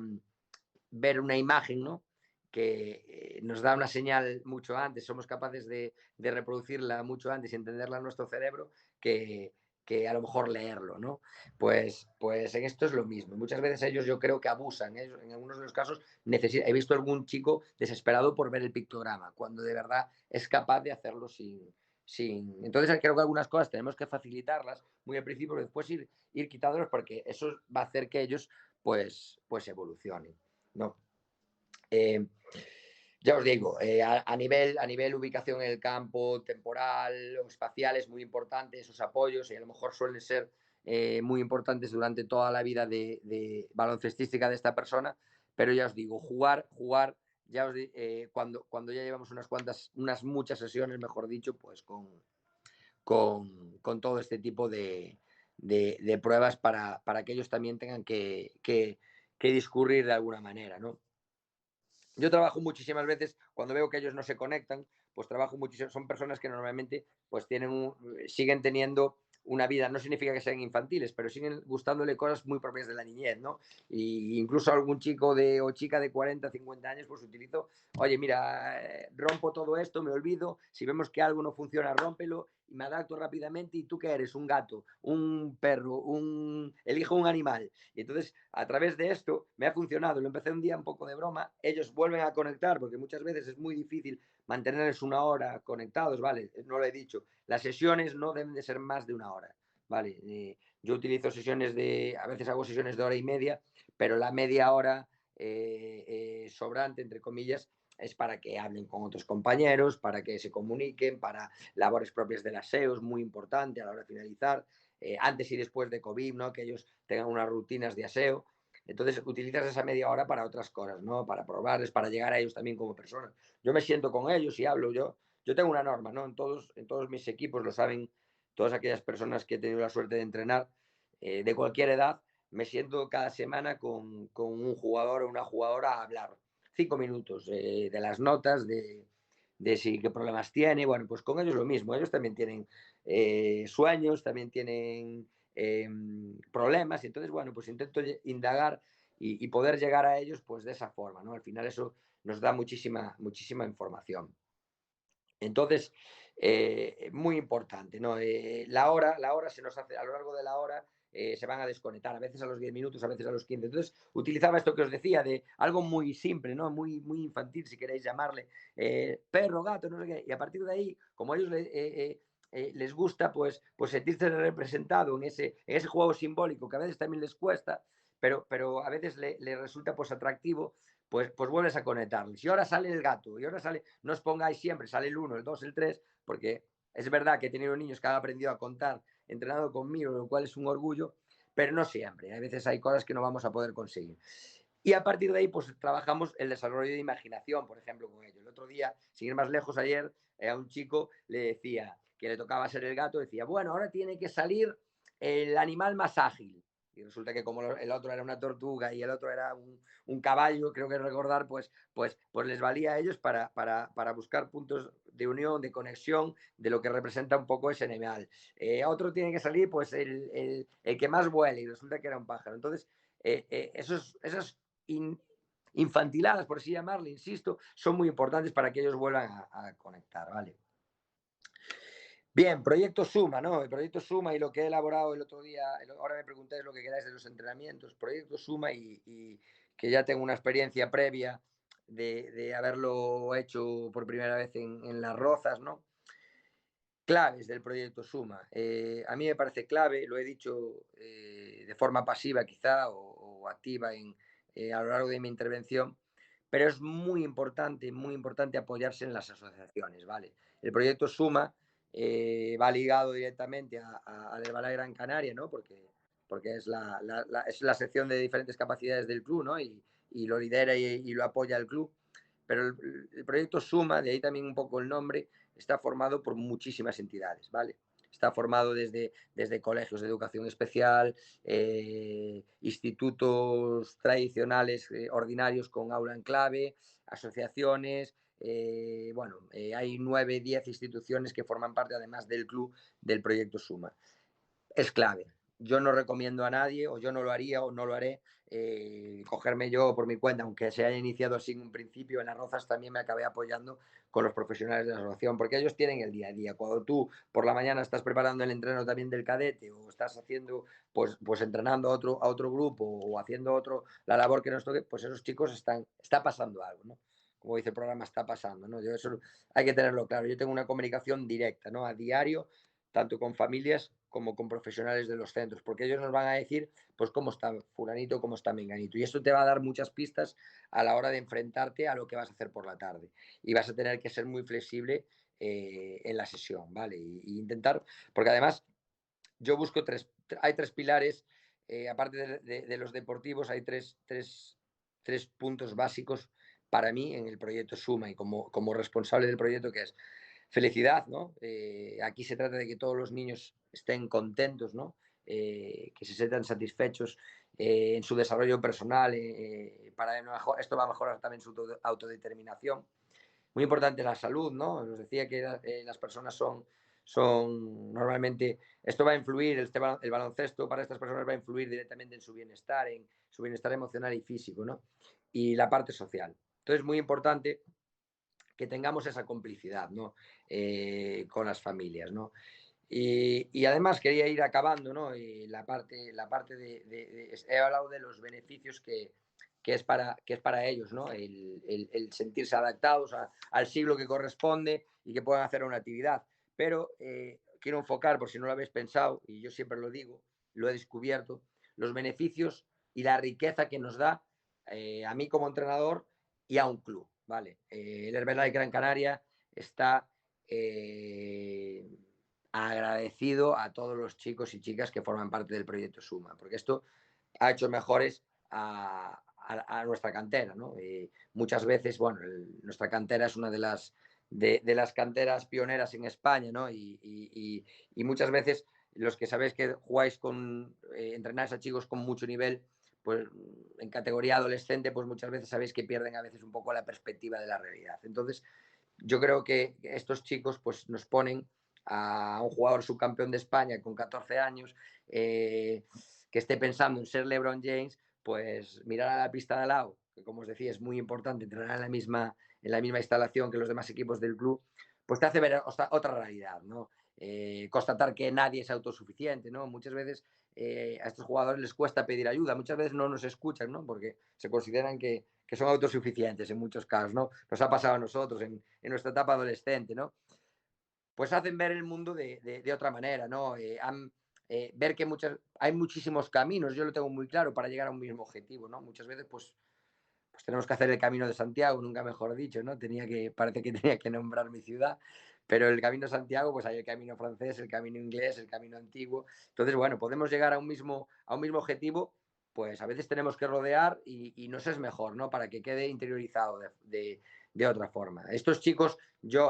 ver una imagen, ¿no? Que nos da una señal mucho antes, somos capaces de reproducirla mucho antes y entenderla en nuestro cerebro que a lo mejor leerlo, ¿no? Pues en esto es lo mismo. Muchas veces ellos yo creo que abusan, ¿eh? En algunos de los casos he visto algún chico desesperado por ver el pictograma, cuando de verdad es capaz de hacerlo sin... Entonces creo que algunas cosas tenemos que facilitarlas muy al principio, pero después ir quitándolas porque eso va a hacer que ellos pues evolucionen, ¿no? Eh, ya os digo, a nivel ubicación en el campo, temporal o espacial, es muy importante esos apoyos y a lo mejor suelen ser muy importantes durante toda la vida de baloncestística de esta persona, pero ya os digo, jugar, ya os cuando ya llevamos unas muchas sesiones, mejor dicho, pues con todo este tipo de pruebas para que ellos también tengan que discurrir de alguna manera, ¿no? Yo trabajo muchísimas veces, cuando veo que ellos no se conectan, pues trabajo muchísimo, son personas que normalmente pues siguen teniendo una vida, no significa que sean infantiles, pero siguen gustándole cosas muy propias de la niñez, ¿no? Y incluso algún chico o chica de 40, 50 años, pues utilizo, oye, mira, rompo todo esto, me olvido, si vemos que algo no funciona, rómpelo y me adapto rápidamente. ¿Y tú qué eres? Un gato, un perro, elijo un animal. Y entonces, a través de esto, me ha funcionado. Lo empecé un día un poco de broma. Ellos vuelven a conectar, porque muchas veces es muy difícil mantenerles una hora conectados, ¿vale? No lo he dicho. Las sesiones no deben de ser más de una hora, ¿vale? Yo utilizo a veces hago sesiones de hora y media, pero la media hora sobrante, entre comillas, es para que hablen con otros compañeros, para que se comuniquen, para labores propias del aseo, es muy importante a la hora de finalizar, antes y después de COVID, ¿no? Que ellos tengan unas rutinas de aseo. Entonces utilizas esa media hora para otras cosas, ¿no? Para probarles, para llegar a ellos también como personas. Yo me siento con ellos y hablo. Yo tengo una norma, ¿no? En todos mis equipos, lo saben todas aquellas personas que he tenido la suerte de entrenar, de cualquier edad, me siento cada semana con un jugador o una jugadora a hablar 5 minutos de las notas, de si qué problemas tiene. Bueno, pues con ellos lo mismo. Ellos también tienen sueños, también tienen problemas. Y entonces, bueno, pues intento indagar y poder llegar a ellos pues de esa forma, ¿no? Al final eso nos da muchísima información. Entonces, muy importante, ¿no? La hora se nos hace, a lo largo de la hora se van a desconectar, a veces a los 10 minutos, a veces a los 15. Entonces, utilizaba esto que os decía, de algo muy simple, ¿no? Muy infantil, si queréis llamarle, perro, gato, no sé qué. Y a partir de ahí, como a ellos les gusta, pues sentirse representado en ese juego simbólico, que a veces también les cuesta, pero a veces le resulta pues atractivo, pues vuelves a conectarles. Y ahora sale el gato, y ahora sale, no os pongáis siempre, sale el 1, el 2, el 3, porque es verdad que he tenido niños que han aprendido a contar entrenado conmigo, lo cual es un orgullo, pero no siempre. A veces hay cosas que no vamos a poder conseguir. Y a partir de ahí, pues trabajamos el desarrollo de imaginación, por ejemplo, con ellos. El otro día, sin ir más lejos, ayer, a un chico le decía que le tocaba ser el gato, decía, bueno, ahora tiene que salir el animal más ágil. Y resulta que como el otro era una tortuga y el otro era un caballo, creo que recordar, pues les valía a ellos para buscar puntos de unión, de conexión, de lo que representa un poco ese animal. Otro tiene que salir pues el que más vuela y resulta que era un pájaro. Entonces, esas infantiladas, por así llamarle, insisto, son muy importantes para que ellos vuelvan a conectar, ¿vale? Bien, proyecto Suma, ¿no? El proyecto Suma y lo que he elaborado el otro día, ahora me preguntáis lo que queráis de los entrenamientos, proyecto Suma y que ya tengo una experiencia previa de haberlo hecho por primera vez en Las Rozas, ¿no? Claves del proyecto Suma. A mí me parece clave, lo he dicho de forma pasiva quizá o activa a lo largo de mi intervención, pero es muy importante apoyarse en las asociaciones, ¿vale? El proyecto Suma va ligado directamente al Herbalife Gran Canaria, ¿no? Porque es la sección de diferentes capacidades del club, ¿no? Y lo lidera y lo apoya el club. Pero el proyecto Suma, de ahí también un poco el nombre, está formado por muchísimas entidades, ¿vale? Está formado desde colegios de educación especial, institutos tradicionales ordinarios con aula en clave, asociaciones, bueno, hay 9, 10 instituciones que forman parte además del club del proyecto Suma. Es clave. Yo no recomiendo a nadie, o yo no lo haría o no lo haré, cogerme yo por mi cuenta, aunque se haya iniciado así en un principio. En las Rozas también me acabé apoyando con los profesionales de la asociación, porque ellos tienen el día a día. Cuando tú por la mañana estás preparando el entreno también del cadete, o estás haciendo, pues entrenando a otro grupo, o haciendo la labor que nos toque, pues esos chicos está pasando algo, ¿no? Como dice el programa, está pasando, ¿no? Yo eso hay que tenerlo claro. Yo tengo una comunicación directa, ¿no? A diario, tanto con familias como con profesionales de los centros, porque ellos nos van a decir, pues, cómo está fulanito, cómo está menganito. Y esto te va a dar muchas pistas a la hora de enfrentarte a lo que vas a hacer por la tarde. Y vas a tener que ser muy flexible en la sesión, ¿vale? Y intentar, porque además yo busco hay tres pilares, aparte de los deportivos, hay tres puntos básicos para mí en el proyecto Suma y como responsable del proyecto, que es felicidad, ¿no? Aquí se trata de que todos los niños estén contentos, ¿no? Que se sientan satisfechos en su desarrollo personal, esto va a mejorar también su autodeterminación. Muy importante la salud, ¿no? Nos decía que las personas son normalmente, esto va a influir, el baloncesto para estas personas va a influir directamente en su bienestar emocional y físico, ¿no? Y la parte social. Entonces, es muy importante que tengamos esa complicidad, ¿no? Con las familias, ¿no? Y además quería ir acabando, ¿no? La parte he hablado de los beneficios que es para ellos, ¿no? El sentirse adaptados al siglo que corresponde y que puedan hacer una actividad. Pero quiero enfocar, por si no lo habéis pensado, y yo siempre lo digo, lo he descubierto, los beneficios y la riqueza que nos da a mí como entrenador y a un club, ¿vale? El Herbalife Gran Canaria está agradecido a todos los chicos y chicas que forman parte del proyecto Suma, porque esto ha hecho mejores a nuestra cantera, ¿no? Muchas veces, bueno, nuestra cantera es una de las canteras pioneras en España, ¿no? Y muchas veces los que sabéis que jugáis entrenáis a chicos con mucho nivel, pues en categoría adolescente, pues muchas veces sabéis que pierden a veces un poco la perspectiva de la realidad. Entonces, yo creo que estos chicos pues nos ponen a un jugador subcampeón de España con 14 años que esté pensando en ser LeBron James, pues mirar a la pista de al lado, que como os decía es muy importante entrenar en la misma instalación que los demás equipos del club, pues te hace ver otra realidad, ¿no? Constatar que nadie es autosuficiente, ¿no? Muchas veces a estos jugadores les cuesta pedir ayuda, muchas veces no nos escuchan, ¿no? Porque se consideran que son autosuficientes en muchos casos, ¿no? Nos ha pasado a nosotros en nuestra etapa adolescente, ¿no? Pues hacen ver el mundo de otra manera, ¿no? Ver que hay muchísimos caminos, yo lo tengo muy claro, para llegar a un mismo objetivo, ¿no? Muchas veces, pues tenemos que hacer el Camino de Santiago, nunca mejor dicho, ¿no? Parece que tenía que nombrar mi ciudad, pero el Camino de Santiago, pues hay el camino francés, el camino inglés, el camino antiguo. Entonces, bueno, podemos llegar a un mismo objetivo, pues a veces tenemos que rodear y nos es mejor, ¿no? Para que quede interiorizado de otra forma. Estos chicos,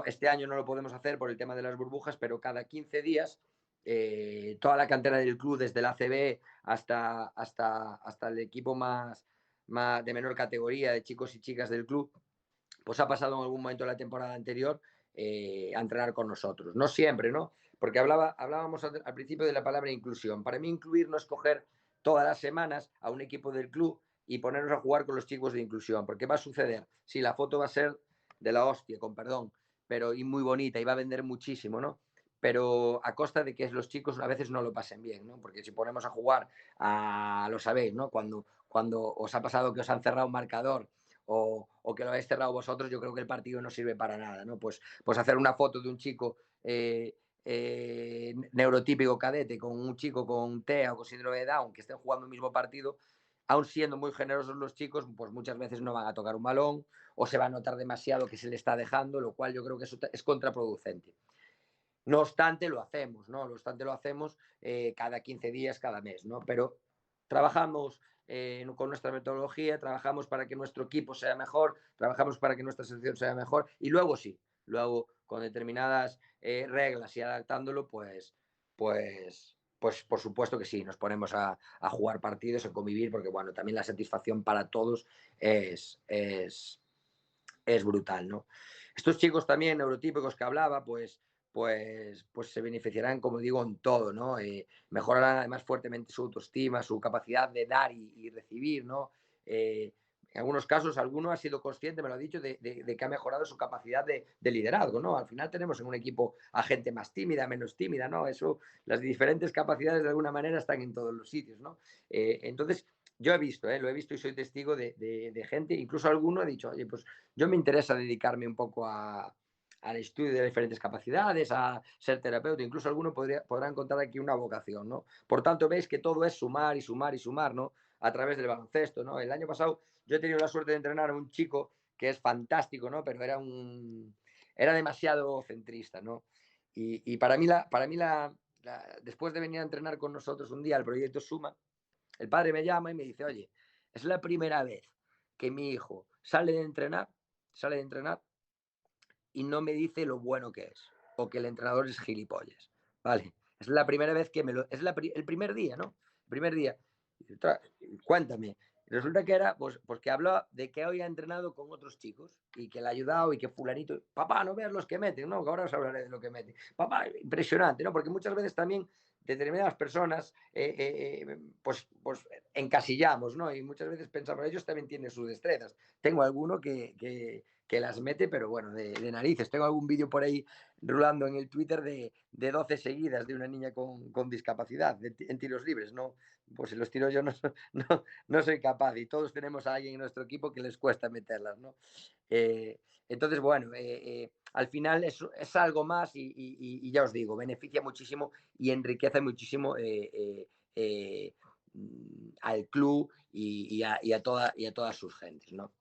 este año no lo podemos hacer por el tema de las burbujas, pero cada 15 días toda la cantera del club, desde el ACB hasta el equipo más de menor categoría, de chicos y chicas del club, pues ha pasado en algún momento de la temporada anterior a entrenar con nosotros. No siempre, ¿no? Porque hablábamos al principio de la palabra inclusión. Para mí incluir no es coger todas las semanas a un equipo del club y ponernos a jugar con los chicos de inclusión, porque va a suceder. Sí, la foto va a ser de la hostia, con perdón, pero y muy bonita y va a vender muchísimo, ¿no? Pero a costa de que los chicos a veces no lo pasen bien, ¿no? Porque si ponemos a jugar, lo sabéis, ¿no? Cuando os ha pasado que os han cerrado un marcador o que lo habéis cerrado vosotros, yo creo que el partido no sirve para nada, ¿no? Pues hacer una foto de un chico neurotípico cadete con un chico con TEA o con síndrome de Down que estén jugando el mismo partido, aún siendo muy generosos los chicos, pues muchas veces no van a tocar un balón o se va a notar demasiado que se le está dejando, lo cual yo creo que eso es contraproducente. No obstante, lo hacemos, ¿no? No obstante, lo hacemos cada 15 días, cada mes, ¿no? Pero trabajamos con nuestra metodología, trabajamos para que nuestro equipo sea mejor, trabajamos para que nuestra selección sea mejor y luego sí, luego con determinadas reglas y adaptándolo, pues por supuesto que sí, nos ponemos a jugar partidos, a convivir, porque bueno, también la satisfacción para todos es es brutal, ¿no? Estos chicos también neurotípicos que hablaba, pues se beneficiarán, como digo, en todo, ¿no? Mejorarán además fuertemente su autoestima, su capacidad de dar y recibir, ¿no? En algunos casos, alguno ha sido consciente, me lo ha dicho, de que ha mejorado su capacidad de liderazgo, ¿no? Al final tenemos en un equipo a gente más tímida, menos tímida, ¿no? Eso, las diferentes capacidades de alguna manera están en todos los sitios, ¿no? Entonces, yo he visto, lo he visto y soy testigo de gente, incluso alguno ha dicho, oye, pues yo me interesa dedicarme un poco al estudio de diferentes capacidades, a ser terapeuta, incluso alguno podrá encontrar aquí una vocación, ¿no? Por tanto, veis que todo es sumar y sumar y sumar, ¿no? A través del baloncesto, ¿no? El año pasado yo he tenido la suerte de entrenar a un chico que es fantástico, ¿no? Pero era demasiado centrista, ¿no? Y después de venir a entrenar con nosotros un día al proyecto Suma, el padre me llama y me dice, oye, es la primera vez que mi hijo sale de entrenar y no me dice lo bueno que es o que el entrenador es gilipollas, ¿vale? Es la primera vez que el primer día, ¿no? El primer día. Cuéntame. Resulta que era, pues que habló de que hoy ha entrenado con otros chicos y que le ha ayudado y que fulanito, papá, no veas los que meten, ¿no? Que ahora os hablaré de lo que meten. Papá, impresionante, ¿no? Porque muchas veces también determinadas personas, pues encasillamos, ¿no? Y muchas veces pensamos, ellos también tienen sus destrezas. Tengo alguno que las mete, pero bueno, de narices. Tengo algún vídeo por ahí rulando en el Twitter de 12 seguidas de una niña con discapacidad en tiros libres, ¿no? Pues si los tiro yo no soy capaz y todos tenemos a alguien en nuestro equipo que les cuesta meterlas, ¿no? Entonces, bueno, al final es algo más y ya os digo, beneficia muchísimo y enriquece muchísimo al club y a todas sus gentes, ¿no?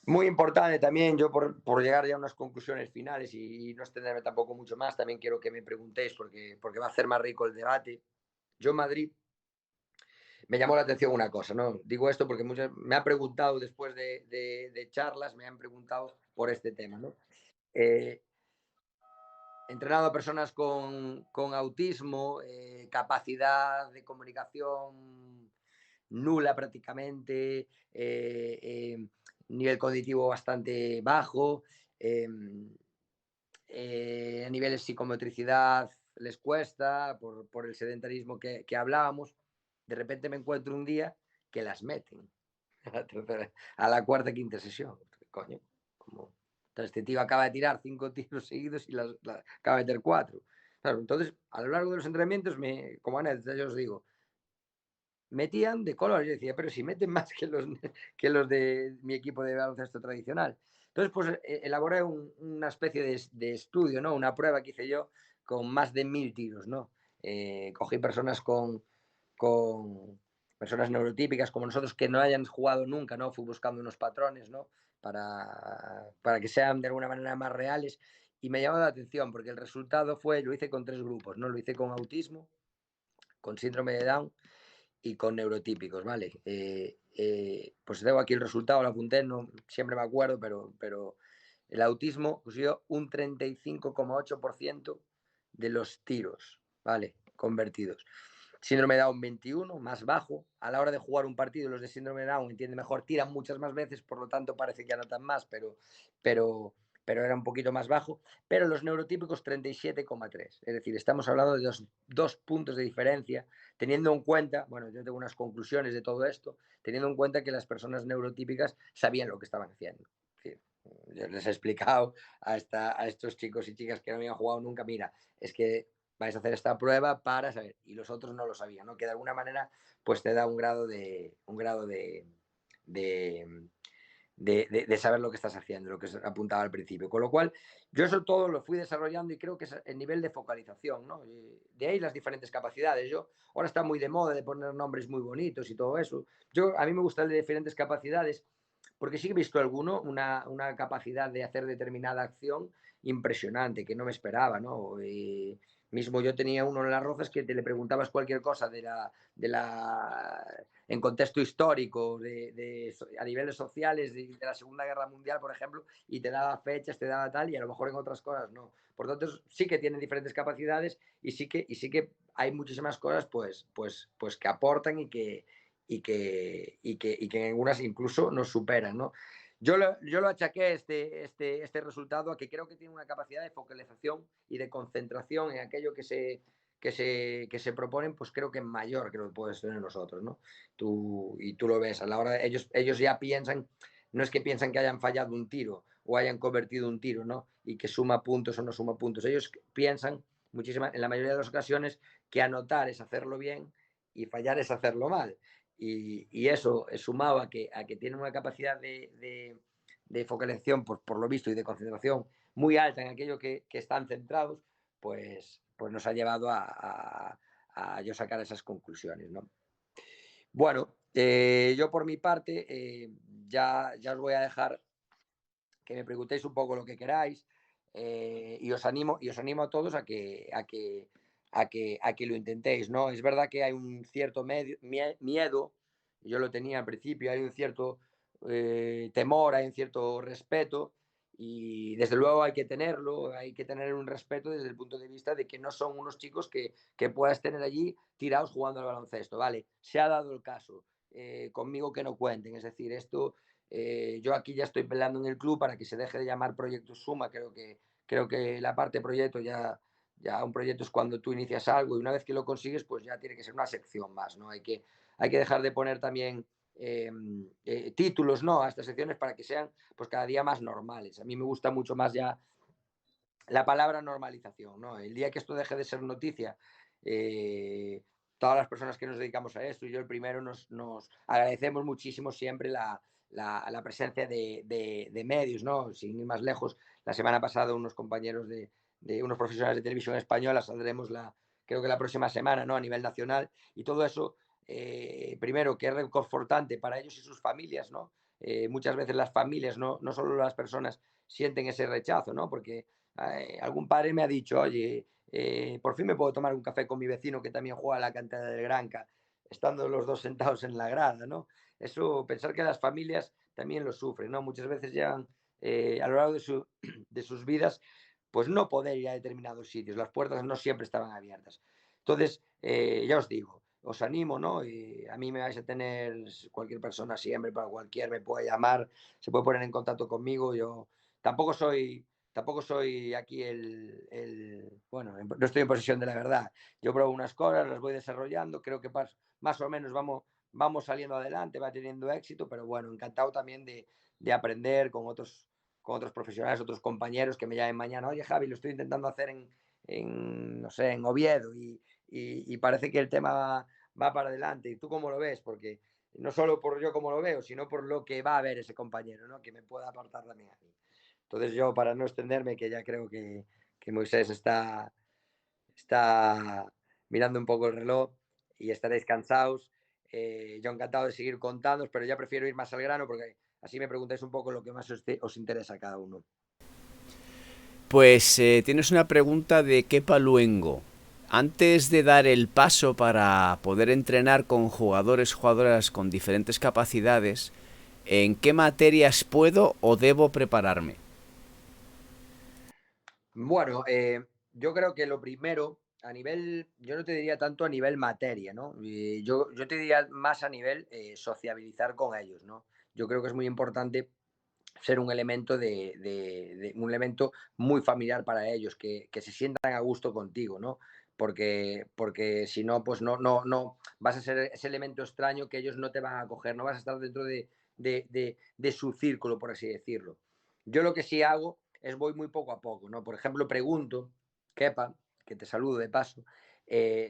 Muy importante también, yo por llegar ya a unas conclusiones finales y no extenderme tampoco mucho más, también quiero que me preguntéis porque va a hacer más rico el debate. Yo en Madrid me llamó la atención una cosa, ¿no? Digo esto porque me han preguntado después de charlas, me han preguntado por este tema, ¿no? He entrenado a personas con autismo, capacidad de comunicación nula prácticamente, nivel cognitivo bastante bajo, eh, a niveles psicomotricidad les cuesta por el sedentarismo que hablábamos. De repente me encuentro un día que las meten a la cuarta, quinta sesión. Coño, como entonces, este tío acaba de tirar 5 tiros seguidos y acaba de meter 4. Claro, entonces, a lo largo de los entrenamientos, como anécdota, yo os digo, metían de color. Yo decía, pero si meten más que los de mi equipo de baloncesto tradicional. Entonces, pues elaboré una especie de estudio, ¿no? Una prueba que hice yo con más de 1000 tiros, ¿no? Cogí personas con personas neurotípicas como nosotros que no hayan jugado nunca, ¿no? Fui buscando unos patrones, ¿no? Para que sean de alguna manera más reales. Y me llamó la atención porque el resultado lo hice con 3 grupos, ¿no? Lo hice con autismo, con síndrome de Down y con neurotípicos, ¿vale? Pues tengo aquí el resultado, lo apunté, no siempre me acuerdo, pero el autismo consiguió un 35,8% de los tiros, ¿vale? Convertidos. Síndrome de Down 21, más bajo. A la hora de jugar un partido, los de síndrome de Down, entiende mejor, tiran muchas más veces, por lo tanto parece que anotan más, pero, pero era un poquito más bajo. Pero los neurotípicos 37,3. Es decir, estamos hablando de dos puntos de diferencia, teniendo en cuenta, bueno, yo tengo unas conclusiones de todo esto, teniendo en cuenta que las personas neurotípicas sabían lo que estaban haciendo. Es decir, yo les he explicado a estos chicos y chicas que no habían jugado nunca, mira, es que vais a hacer esta prueba para saber, y los otros no lo sabían, ¿no? Que de alguna manera pues te da un grado de saber lo que estás haciendo, lo que apuntaba al principio. Con lo cual, yo eso todo lo fui desarrollando y creo que es el nivel de focalización, ¿no? De ahí las diferentes capacidades. Ahora está muy de moda de poner nombres muy bonitos y todo eso. A mí me gusta el de diferentes capacidades porque sí que he visto una capacidad de hacer determinada acción impresionante, que no me esperaba, ¿no? Mismo yo tenía uno en Las Rozas que te le preguntabas cualquier cosa en contexto histórico, a niveles sociales de la Segunda Guerra Mundial, por ejemplo, y te daba fechas, te daba tal, y a lo mejor en otras cosas no. Por lo tanto, sí que tienen diferentes capacidades y sí que hay muchísimas cosas pues que aportan y que en algunas incluso nos superan, ¿no? Yo lo achaqué este resultado a que creo que tiene una capacidad de focalización y de concentración en aquello que se proponen, pues creo que es mayor que lo que puedes tener nosotros, ¿no? Y tú lo ves, a la hora, ellos ya piensan, no es que piensan que hayan fallado un tiro o hayan convertido un tiro, ¿no? Y que suma puntos o no suma puntos. Ellos piensan en la mayoría de las ocasiones que anotar es hacerlo bien y fallar es hacerlo mal. Y eso sumado a que tiene una capacidad de focalización, por lo visto, y de concentración muy alta en aquello que están centrados, pues nos ha llevado a yo sacar esas conclusiones, ¿no? Bueno, yo por mi parte ya os voy a dejar que me preguntéis un poco lo que queráis y os animo a todos a que lo intentéis, ¿no? Es verdad que hay un cierto miedo, yo lo tenía al principio, hay un cierto temor, hay un cierto respeto y desde luego hay que tenerlo, hay que tener un respeto desde el punto de vista de que no son unos chicos que puedas tener allí tirados jugando al baloncesto, ¿vale? Se ha dado el caso, conmigo que no cuenten, es decir, esto yo aquí ya estoy peleando en el club para que se deje de llamar Proyecto Suma. Creo que la parte proyecto ya un proyecto es cuando tú inicias algo y una vez que lo consigues, pues ya tiene que ser una sección más, ¿no? Hay que dejar de poner también títulos, ¿no? A estas secciones para que sean pues cada día más normales. A mí me gusta mucho más ya la palabra normalización, ¿no? El día que esto deje de ser noticia, todas las personas que nos dedicamos a esto, y yo el primero, nos agradecemos muchísimo siempre la presencia de medios, ¿no? Sin ir más lejos, la semana pasada unos compañeros de unos profesionales de televisión española saldremos creo que la próxima semana, ¿no? A nivel nacional, y todo eso, primero, que es reconfortante para ellos y sus familias, ¿no? Muchas veces las familias, no solo las personas, sienten ese rechazo, ¿no? Porque algún padre me ha dicho, oye, por fin me puedo tomar un café con mi vecino que también juega a la cantera del Granca, estando los dos sentados en la grada, ¿no? Eso, pensar que las familias también lo sufren, ¿no? Muchas veces llegan a lo largo de sus vidas, pues no poder ir a determinados sitios, las puertas no siempre estaban abiertas. Entonces, ya os digo, os animo, ¿no? Y a mí me vais a tener cualquier persona siempre, para cualquier, me puede llamar, se puede poner en contacto conmigo, yo tampoco soy tampoco soy aquí bueno, no estoy en posesión de la verdad. Yo pruebo unas cosas, las voy desarrollando, creo que más o menos vamos saliendo adelante, va teniendo éxito, pero bueno, encantado también de aprender con otros profesionales, otros compañeros que me llamen mañana, oye Javi, lo estoy intentando hacer no sé, en Oviedo y parece que el tema va para adelante. ¿Y tú cómo lo ves? Porque no solo por yo cómo lo veo, sino por lo que va a ver ese compañero, ¿no? Que me pueda aportar también a mí. Entonces yo, para no extenderme, que ya creo que Moisés está mirando un poco el reloj y estaréis cansados, yo encantado de seguir contándoos, pero ya prefiero ir más al grano porque así me preguntáis un poco lo que más os interesa a cada uno. Pues tienes una pregunta de Kepa Luengo. Antes de dar el paso para poder entrenar con jugadores, jugadoras con diferentes capacidades, ¿en qué materias puedo o debo prepararme? Bueno, yo creo que lo primero, yo no te diría tanto a nivel materia, ¿no? Yo te diría más a nivel sociabilizar con ellos, ¿no? Yo creo que es muy importante ser un elemento muy familiar para ellos, que se sientan a gusto contigo, ¿no? Porque si no, pues no, vas a ser ese elemento extraño que ellos no te van a coger, no vas a estar dentro de su círculo, por así decirlo. Yo lo que sí hago es voy muy poco a poco, ¿no? Por ejemplo, pregunto, Kepa, que te saludo de paso,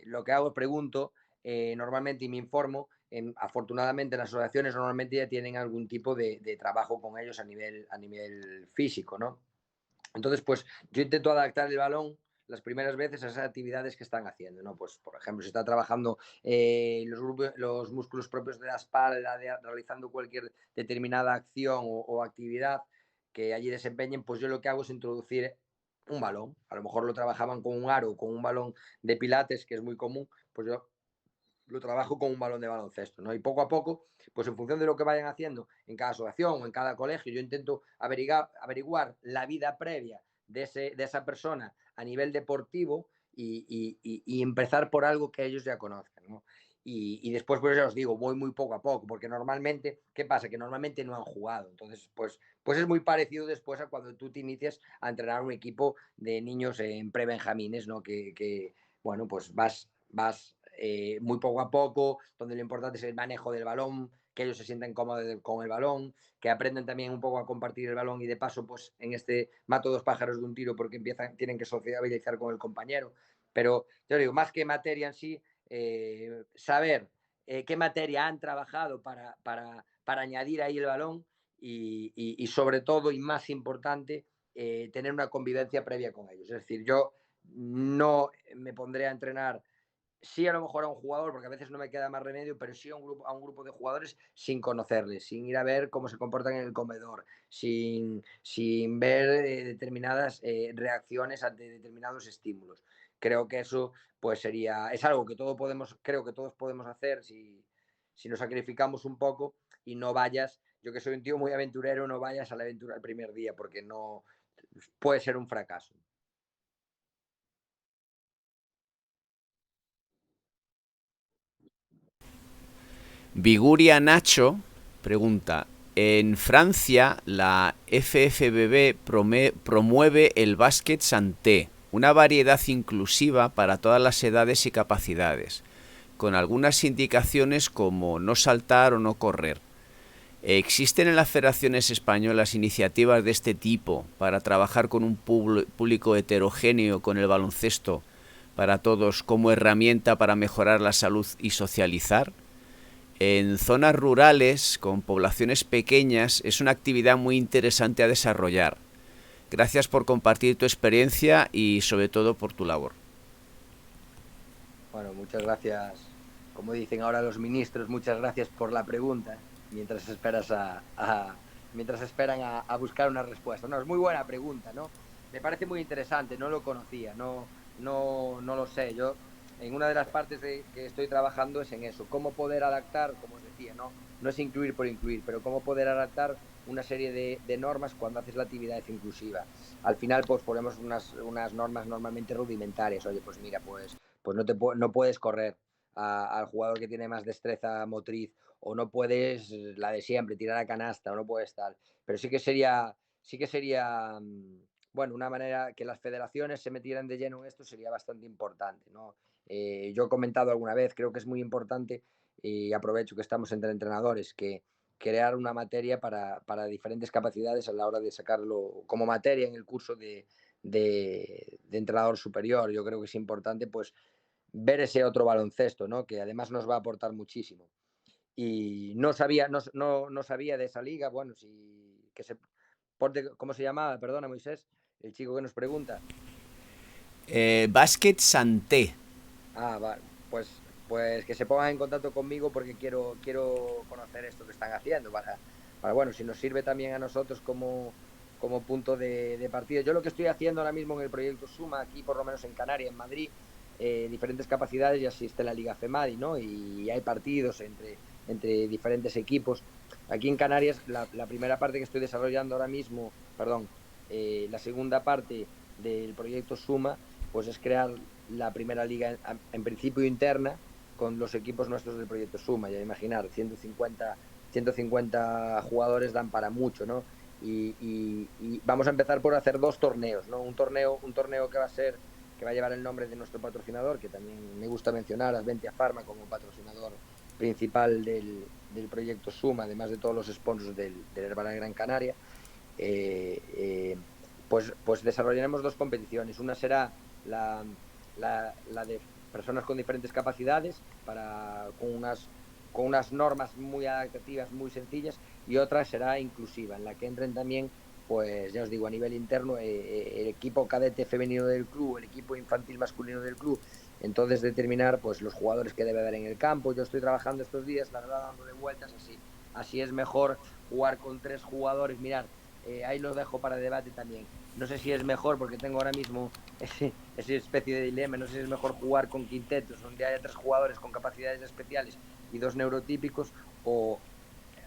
lo que hago es pregunto normalmente y me informo. Afortunadamente las asociaciones normalmente ya tienen algún tipo de trabajo con ellos a nivel físico, ¿no? Entonces, pues yo intento adaptar el balón las primeras veces a esas actividades que están haciendo, ¿no? Pues, por ejemplo, si está trabajando los músculos propios de la espalda, realizando cualquier determinada acción o actividad que allí desempeñen, pues yo lo que hago es introducir un balón. A lo mejor lo trabajaban con un aro, con un balón de pilates, que es muy común, pues yo lo trabajo con un balón de baloncesto, ¿no? Y poco a poco, pues en función de lo que vayan haciendo en cada asociación o en cada colegio, yo intento averiguar la vida previa de esa persona a nivel deportivo y empezar por algo que ellos ya conozcan, ¿no? y después, pues ya os digo, voy muy poco a poco, porque normalmente, ¿qué pasa? Que normalmente no han jugado. Entonces, pues es muy parecido después a cuando tú te inicias a entrenar un equipo de niños en pre-benjamines, ¿no? Bueno, pues vas muy poco a poco, donde lo importante es el manejo del balón, que ellos se sientan cómodos con el balón, que aprenden también un poco a compartir el balón y de paso, pues en este mato dos pájaros de un tiro porque tienen que sociabilizar con el compañero. Pero yo digo, más que materia en sí, saber qué materia han trabajado para añadir ahí el balón y sobre todo, y más importante, tener una convivencia previa con ellos. Es decir, yo no me pondré a entrenar, sí a lo mejor a un jugador, porque a veces no me queda más remedio, pero sí a un grupo de jugadores sin conocerles, sin ir a ver cómo se comportan en el comedor, sin ver determinadas reacciones ante determinados estímulos. Creo que eso pues es algo que creo que todos podemos hacer si nos sacrificamos un poco y no vayas, yo que soy un tío muy aventurero, no vayas a la aventura el primer día, porque no puede ser un fracaso. Viguria Nacho pregunta, en Francia la FFBB promueve el básquet santé, una variedad inclusiva para todas las edades y capacidades, con algunas indicaciones como no saltar o no correr. ¿Existen en las federaciones españolas iniciativas de este tipo para trabajar con un público heterogéneo con el baloncesto para todos como herramienta para mejorar la salud y socializar? En zonas rurales, con poblaciones pequeñas, es una actividad muy interesante a desarrollar. Gracias por compartir tu experiencia y sobre todo por tu labor. Bueno, muchas gracias. Como dicen ahora los ministros, muchas gracias por la pregunta, mientras mientras esperan a buscar una respuesta. No, es muy buena pregunta, ¿no? Me parece muy interesante, no lo conocía, no lo sé. Yo, en una de las partes que estoy trabajando es en eso, cómo poder adaptar, como os decía, no es incluir por incluir, pero cómo poder adaptar una serie de normas cuando haces la actividad inclusiva. Al final, pues ponemos unas normas normalmente rudimentarias. Oye, pues mira, pues no puedes correr al jugador que tiene más destreza motriz, o no puedes la de siempre, tirar a canasta, o no puedes tal. Pero sí que sería, bueno, una manera que las federaciones se metieran de lleno en esto sería bastante importante, ¿no? Yo he comentado alguna vez, creo que es muy importante, y aprovecho que estamos entre entrenadores, que crear una materia para diferentes capacidades a la hora de sacarlo como materia en el curso de entrenador superior. Yo creo que es importante, pues, ver ese otro baloncesto, ¿no? Que además nos va a aportar muchísimo. Y no sabía de esa liga, bueno, si que se ¿cómo se llamaba? Perdona, Moisés, el chico que nos pregunta. Básquet santé. Ah, vale, pues que se pongan en contacto conmigo porque quiero conocer esto que están haciendo bueno, si nos sirve también a nosotros como punto de partida. Yo lo que estoy haciendo ahora mismo en el proyecto Suma, aquí por lo menos en Canarias, en Madrid, diferentes capacidades, y existe la Liga FEMADI, ¿no? Y hay partidos entre diferentes equipos. Aquí en Canarias, la primera parte que estoy desarrollando ahora mismo, perdón, la segunda parte del proyecto Suma, pues es crear la primera liga en principio interna con los equipos nuestros del proyecto Suma. Ya imaginar, 150 jugadores dan para mucho, ¿no? Y vamos a empezar por hacer dos torneos, ¿no? Un torneo que va a llevar el nombre de nuestro patrocinador, que también me gusta mencionar, Adventia Pharma, como patrocinador principal del proyecto Suma, además de todos los sponsors del Herbalife Gran Canaria. eh, eh, pues desarrollaremos dos competiciones. Una será la de personas con diferentes capacidades con unas normas muy adaptativas, muy sencillas, y otra será inclusiva, en la que entren también, pues ya os digo, a nivel interno, el equipo cadete femenino del club, el equipo infantil masculino del club. Entonces determinar pues los jugadores que debe haber en el campo. Yo estoy trabajando estos días, la verdad, dándole vueltas así es mejor jugar con 3 jugadores. Mirad, ahí lo dejo para debate también. No sé si es mejor, porque tengo ahora mismo esa especie de dilema, no sé si es mejor jugar con quintetos donde haya 3 jugadores con capacidades especiales y 2 neurotípicos, o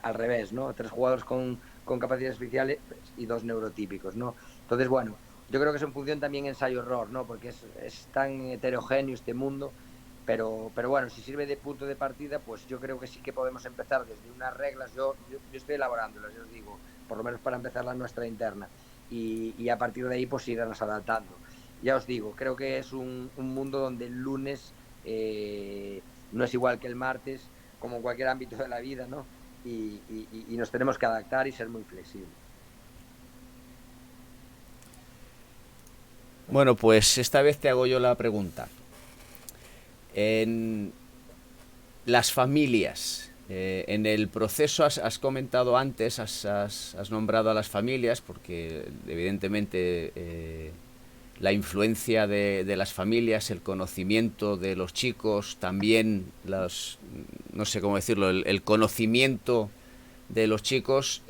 al revés, ¿no? 3 jugadores con capacidades especiales y 2 neurotípicos, ¿no? Entonces, bueno, yo creo que es en función también ensayo-error, ¿no? Porque es tan heterogéneo este mundo pero bueno, si sirve de punto de partida, pues yo creo que sí que podemos empezar desde unas reglas. Yo estoy elaborándolas, yo os digo, por lo menos para empezar la nuestra interna. Y a partir de ahí, pues irnos adaptando. Ya os digo, creo que es un mundo donde el lunes no es igual que el martes, como en cualquier ámbito de la vida, ¿no? Y nos tenemos que adaptar y ser muy flexibles. Bueno, pues esta vez te hago yo la pregunta. En las familias, en el proceso has comentado antes, has nombrado a las familias, porque evidentemente la influencia de las familias, el conocimiento de los chicos, también no sé cómo decirlo, el conocimiento de los chicos,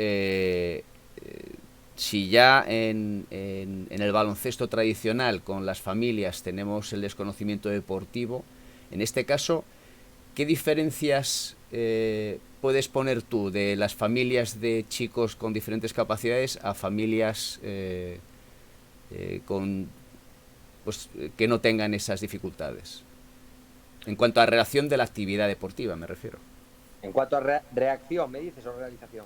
si ya en el baloncesto tradicional con las familias tenemos el desconocimiento deportivo, en este caso, ¿qué diferencias puedes poner tú de las familias de chicos con diferentes capacidades a familias con pues que no tengan esas dificultades? En cuanto a relación de la actividad deportiva, me refiero. En cuanto a reacción, ¿me dices, o realización?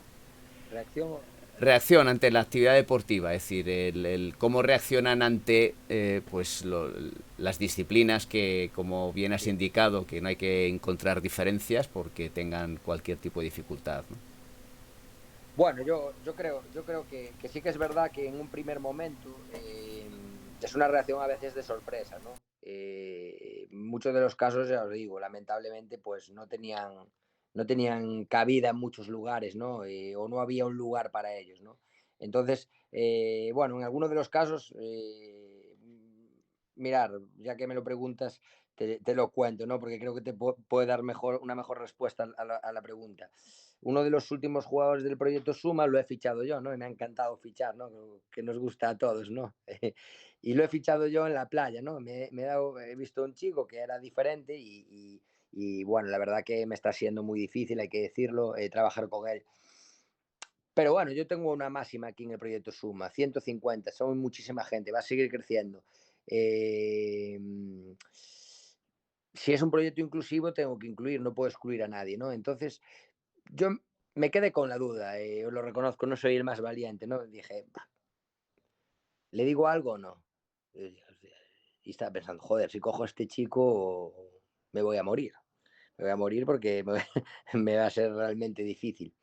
Reacción. Reacción ante la actividad deportiva, es decir, cómo reaccionan ante pues las disciplinas que, como bien has Sí. indicado, que no hay que encontrar diferencias porque tengan cualquier tipo de dificultad, ¿no? Bueno, yo creo que sí que es verdad que en un primer momento es una reacción a veces de sorpresa, ¿no? Muchos de los casos, ya os digo, lamentablemente, pues no tenían cabida en muchos lugares, ¿no? O no había un lugar para ellos, ¿no? Entonces, bueno, en algunos de los casos, mirar, ya que me lo preguntas, te lo cuento, ¿no? Porque creo que te puede dar una mejor respuesta a la pregunta. Uno de los últimos jugadores del proyecto Suma lo he fichado yo, ¿no? Y me ha encantado fichar, ¿no? Que nos gusta a todos, ¿no? Y lo he fichado yo en la playa, ¿no? He visto un chico que era diferente y, bueno, la verdad que me está siendo muy difícil, hay que decirlo, trabajar con él. Pero bueno, yo tengo una máxima aquí en el proyecto Suma, 150, somos muchísima gente, va a seguir creciendo. Eh, si es un proyecto inclusivo, tengo que incluir, no puedo excluir a nadie, ¿no? Entonces, yo me quedé con la duda, os lo reconozco, no soy el más valiente, ¿no? Dije, ¿le digo algo o no? Y estaba pensando, joder, si cojo a este chico, me voy a morir. Me voy a morir porque me va a ser realmente difícil.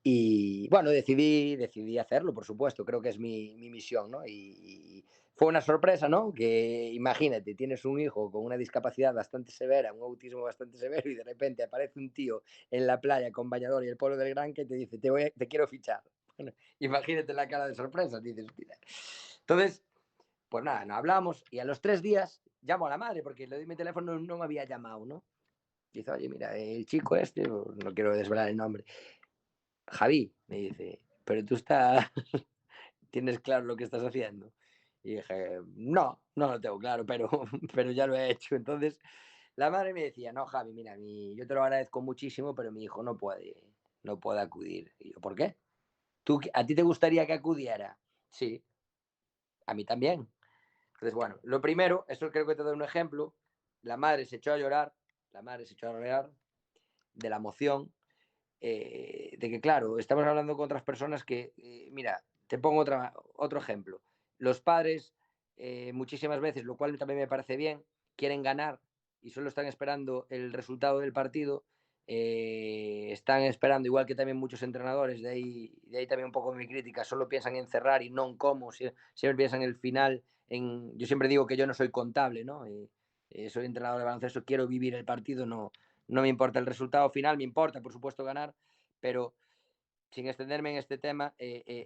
Y bueno, decidí hacerlo, por supuesto, creo que es mi misión, ¿no? Y fue una sorpresa, ¿no? Que imagínate, tienes un hijo con una discapacidad bastante severa, un autismo bastante severo, y de repente aparece un tío en la playa con bañador y el polo del Gran que te dice, te quiero fichar. Bueno, imagínate la cara de sorpresa, dices, mira. Entonces, pues nada, no hablamos y a los 3 días llamo a la madre porque le doy mi teléfono, no me había llamado, ¿no? Dice, oye, mira, el chico este, no quiero desvelar el nombre, Javi, me dice, pero tú tienes claro lo que estás haciendo. Y dije, no, no lo tengo claro, pero ya lo he hecho. Entonces, la madre me decía, no, Javi, mira, yo te lo agradezco muchísimo, pero mi hijo no puede acudir. Y yo, ¿por qué? ¿A ti te gustaría que acudiera? Sí, a mí también. Entonces, bueno, lo primero, eso creo que te doy un ejemplo, la madre se echó a llorar, la madre se echó a llorar de la emoción, de que, claro, estamos hablando con otras personas que, mira, te pongo otro ejemplo. Los padres, muchísimas veces, lo cual también me parece bien, quieren ganar y solo están esperando el resultado del partido. Están esperando, igual que también muchos entrenadores, de ahí también un poco mi crítica, solo piensan en cerrar y no en cómo, siempre piensan en el final. Yo siempre digo que yo no soy contable, ¿no? Soy entrenador de baloncesto, quiero vivir el partido, no me importa el resultado final, me importa, por supuesto, ganar, pero sin extenderme en este tema,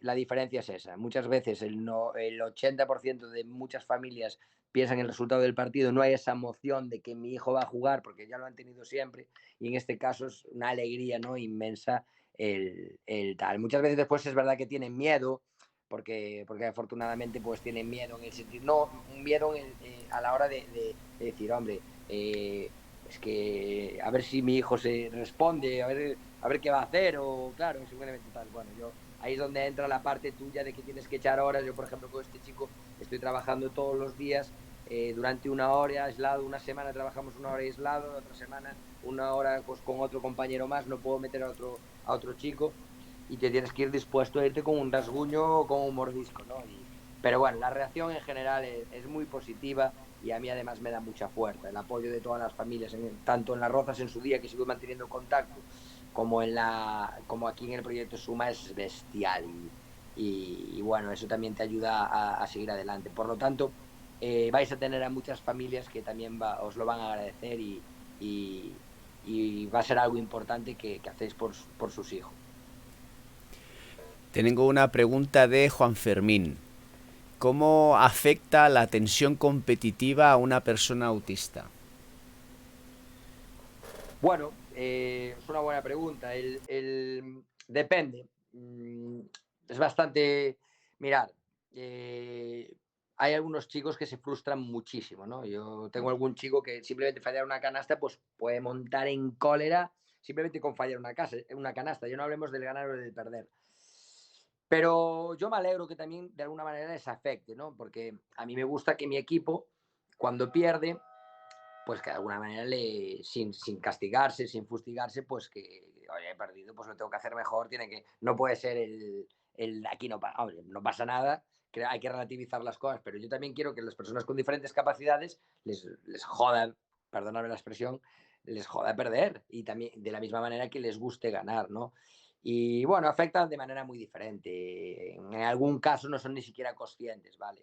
la diferencia es esa. Muchas veces el 80% de muchas familias piensan en el resultado del partido, no hay esa emoción de que mi hijo va a jugar porque ya lo han tenido siempre y en este caso es una alegría, ¿no? Inmensa el tal. Muchas veces después es verdad que tienen miedo porque afortunadamente pues tienen miedo en el sentido, no, un miedo a la hora de decir, hombre, es que a ver si mi hijo se responde, a ver qué va a hacer, o claro, simplemente tal. Bueno, ahí es donde entra la parte tuya de que tienes que echar horas. Yo, por ejemplo, con este chico estoy trabajando todos los días durante una hora aislado, una semana trabajamos una hora aislado, otra semana una hora pues, con otro compañero más, no puedo meter a otro chico y te tienes que ir dispuesto a irte con un rasguño o con un mordisco, ¿no? Pero bueno, la reacción en general es muy positiva y a mí además me da mucha fuerza. El apoyo de todas las familias, tanto en Las Rozas en su día, que sigo manteniendo contacto, como aquí en el proyecto Suma, es bestial. Y bueno, eso también te ayuda a seguir adelante. Por lo tanto, vais a tener a muchas familias que también os lo van a agradecer y, y va a ser algo importante que hacéis por sus hijos. Tengo una pregunta de Juan Fermín. ¿Cómo afecta la tensión competitiva a una persona autista? Bueno, es una buena pregunta. Depende. Es bastante. Mirad, eh, hay algunos chicos que se frustran muchísimo, ¿no? Yo tengo algún chico que simplemente fallar una canasta, pues puede montar en cólera simplemente con fallar una canasta. Ya no hablemos del ganar o del perder. Pero yo me alegro que también de alguna manera les afecte, ¿no? Porque a mí me gusta que mi equipo, cuando pierde, pues que de alguna manera sin castigarse, sin fustigarse, pues que, oye, he perdido, pues lo tengo que hacer mejor, no puede ser aquí no pasa nada, que hay que relativizar las cosas, pero yo también quiero que las personas con diferentes capacidades les jodan, perdóname la expresión, les joda perder y también de la misma manera que les guste ganar, ¿no? Y bueno, afectan de manera muy diferente. En algún caso no son ni siquiera conscientes, ¿vale?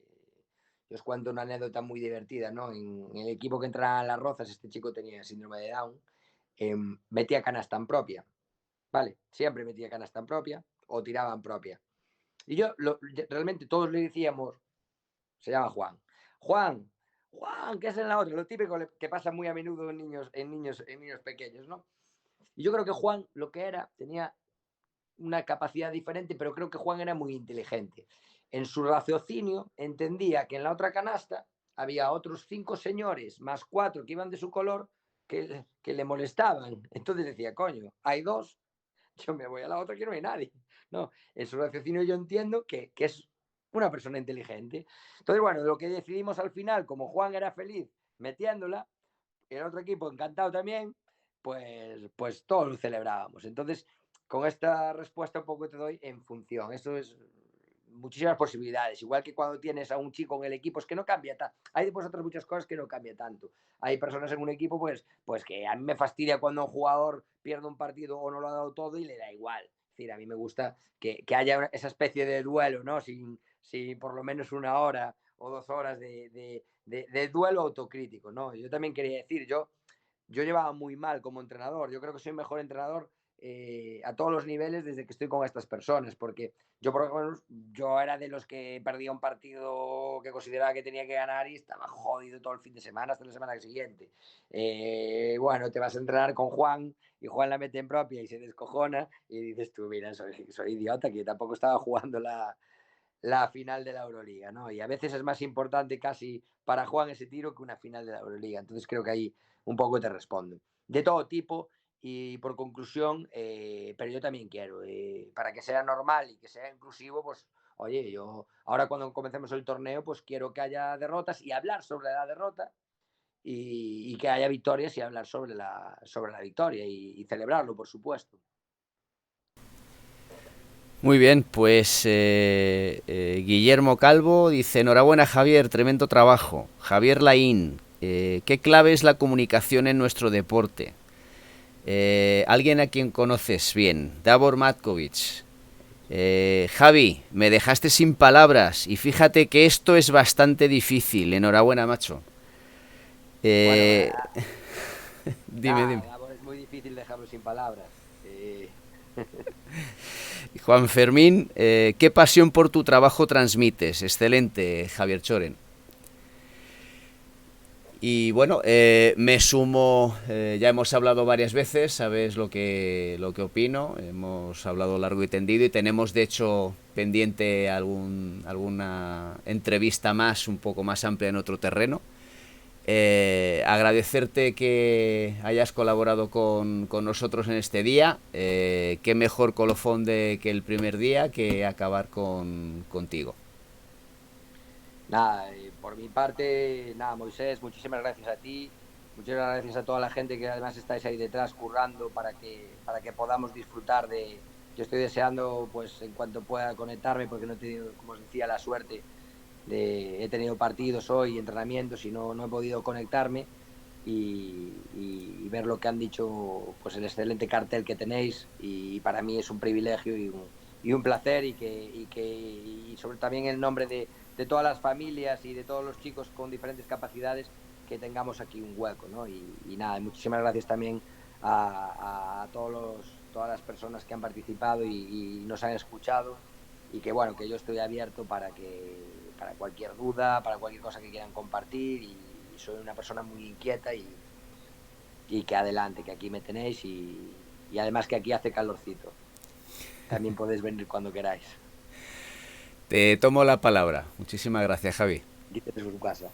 Yo os cuento una anécdota muy divertida, ¿no? En el equipo que entraba en Las Rozas, este chico tenía síndrome de Down, metía canasta en propia, ¿vale? Siempre metía canasta en propia o tiraba en propia. Y realmente todos le decíamos, se llama Juan, Juan, Juan, ¿qué es en la otra? Lo típico que pasa muy a menudo en niños pequeños, ¿no? Y yo creo que Juan lo que era, tenía una capacidad diferente, pero creo que Juan era muy inteligente. En su raciocinio entendía que en la otra canasta había otros 5 señores más 4 que iban de su color que le molestaban. Entonces decía, coño, hay 2, yo me voy a la otra que no hay nadie. No, en su raciocinio yo entiendo que es una persona inteligente. Entonces, bueno, lo que decidimos al final, como Juan era feliz metiéndola, el otro equipo encantado también, pues todos lo celebrábamos. Entonces, con esta respuesta un poco te doy en función. Eso es muchísimas posibilidades. Igual que cuando tienes a un chico en el equipo, es que no cambia tanto. Hay después otras muchas cosas que no cambia tanto. Hay personas en un equipo, pues que a mí me fastidia cuando un jugador pierde un partido o no lo ha dado todo y le da igual. Es decir, a mí me gusta que haya esa especie de duelo, ¿no? Sin por lo menos una hora o 2 horas de duelo autocrítico, ¿no? Yo también quería decir, yo llevaba muy mal como entrenador. Yo creo que soy mejor entrenador a todos los niveles desde que estoy con estas personas, porque yo, por ejemplo, yo era de los que perdía un partido que consideraba que tenía que ganar y estaba jodido todo el fin de semana hasta la semana siguiente. Bueno, te vas a entrenar con Juan y Juan la mete en propia y se descojona y dices tú, mira, soy idiota, que yo tampoco estaba jugando la final de la Euroliga, ¿no? Y a veces es más importante casi para Juan ese tiro que una final de la Euroliga. Entonces creo que ahí un poco te respondo. De todo tipo y por conclusión, pero yo también quiero, para que sea normal y que sea inclusivo, pues oye, yo ahora cuando comencemos el torneo, pues quiero que haya derrotas y hablar sobre la derrota y que haya victorias y hablar sobre la victoria y celebrarlo, por supuesto. Muy bien, pues Guillermo Calvo dice, enhorabuena Javier, tremendo trabajo. Javier Laín, ¿qué clave es la comunicación en nuestro deporte? Alguien a quien conoces bien, Davor Matkovic. Javi, me dejaste sin palabras y fíjate que esto es bastante difícil. Enhorabuena, macho. Bueno, Dime, dime. es muy difícil dejarlo sin palabras. Juan Fermín, qué pasión por tu trabajo transmites. Excelente, Javier Choren. Y bueno, me sumo, ya hemos hablado varias veces, sabes lo que opino, hemos hablado largo y tendido y tenemos de hecho pendiente alguna entrevista más, un poco más amplia en otro terreno. Agradecerte que hayas colaborado con nosotros en este día. Qué mejor colofón que el primer día que acabar contigo. Nada, Por mi parte, nada, Moisés, muchísimas gracias a ti, muchísimas gracias a toda la gente que además estáis ahí detrás currando para que podamos disfrutar de... Yo estoy deseando, pues, en cuanto pueda conectarme, porque no he tenido, como os decía, la suerte he tenido partidos hoy, entrenamientos y no he podido conectarme y ver lo que han dicho, pues el excelente cartel que tenéis y para mí es un privilegio y un placer y sobre también el nombre de todas las familias y de todos los chicos con diferentes capacidades que tengamos aquí un hueco, ¿no? Y nada, muchísimas gracias también a todas las personas que han participado y nos han escuchado y que bueno, que yo estoy abierto para cualquier duda, para cualquier cosa que quieran compartir y soy una persona muy inquieta y que adelante, que aquí me tenéis y además que aquí hace calorcito. También podéis venir cuando queráis. Te tomo la palabra. Muchísimas gracias, Javi. Aquí tenéis su casa.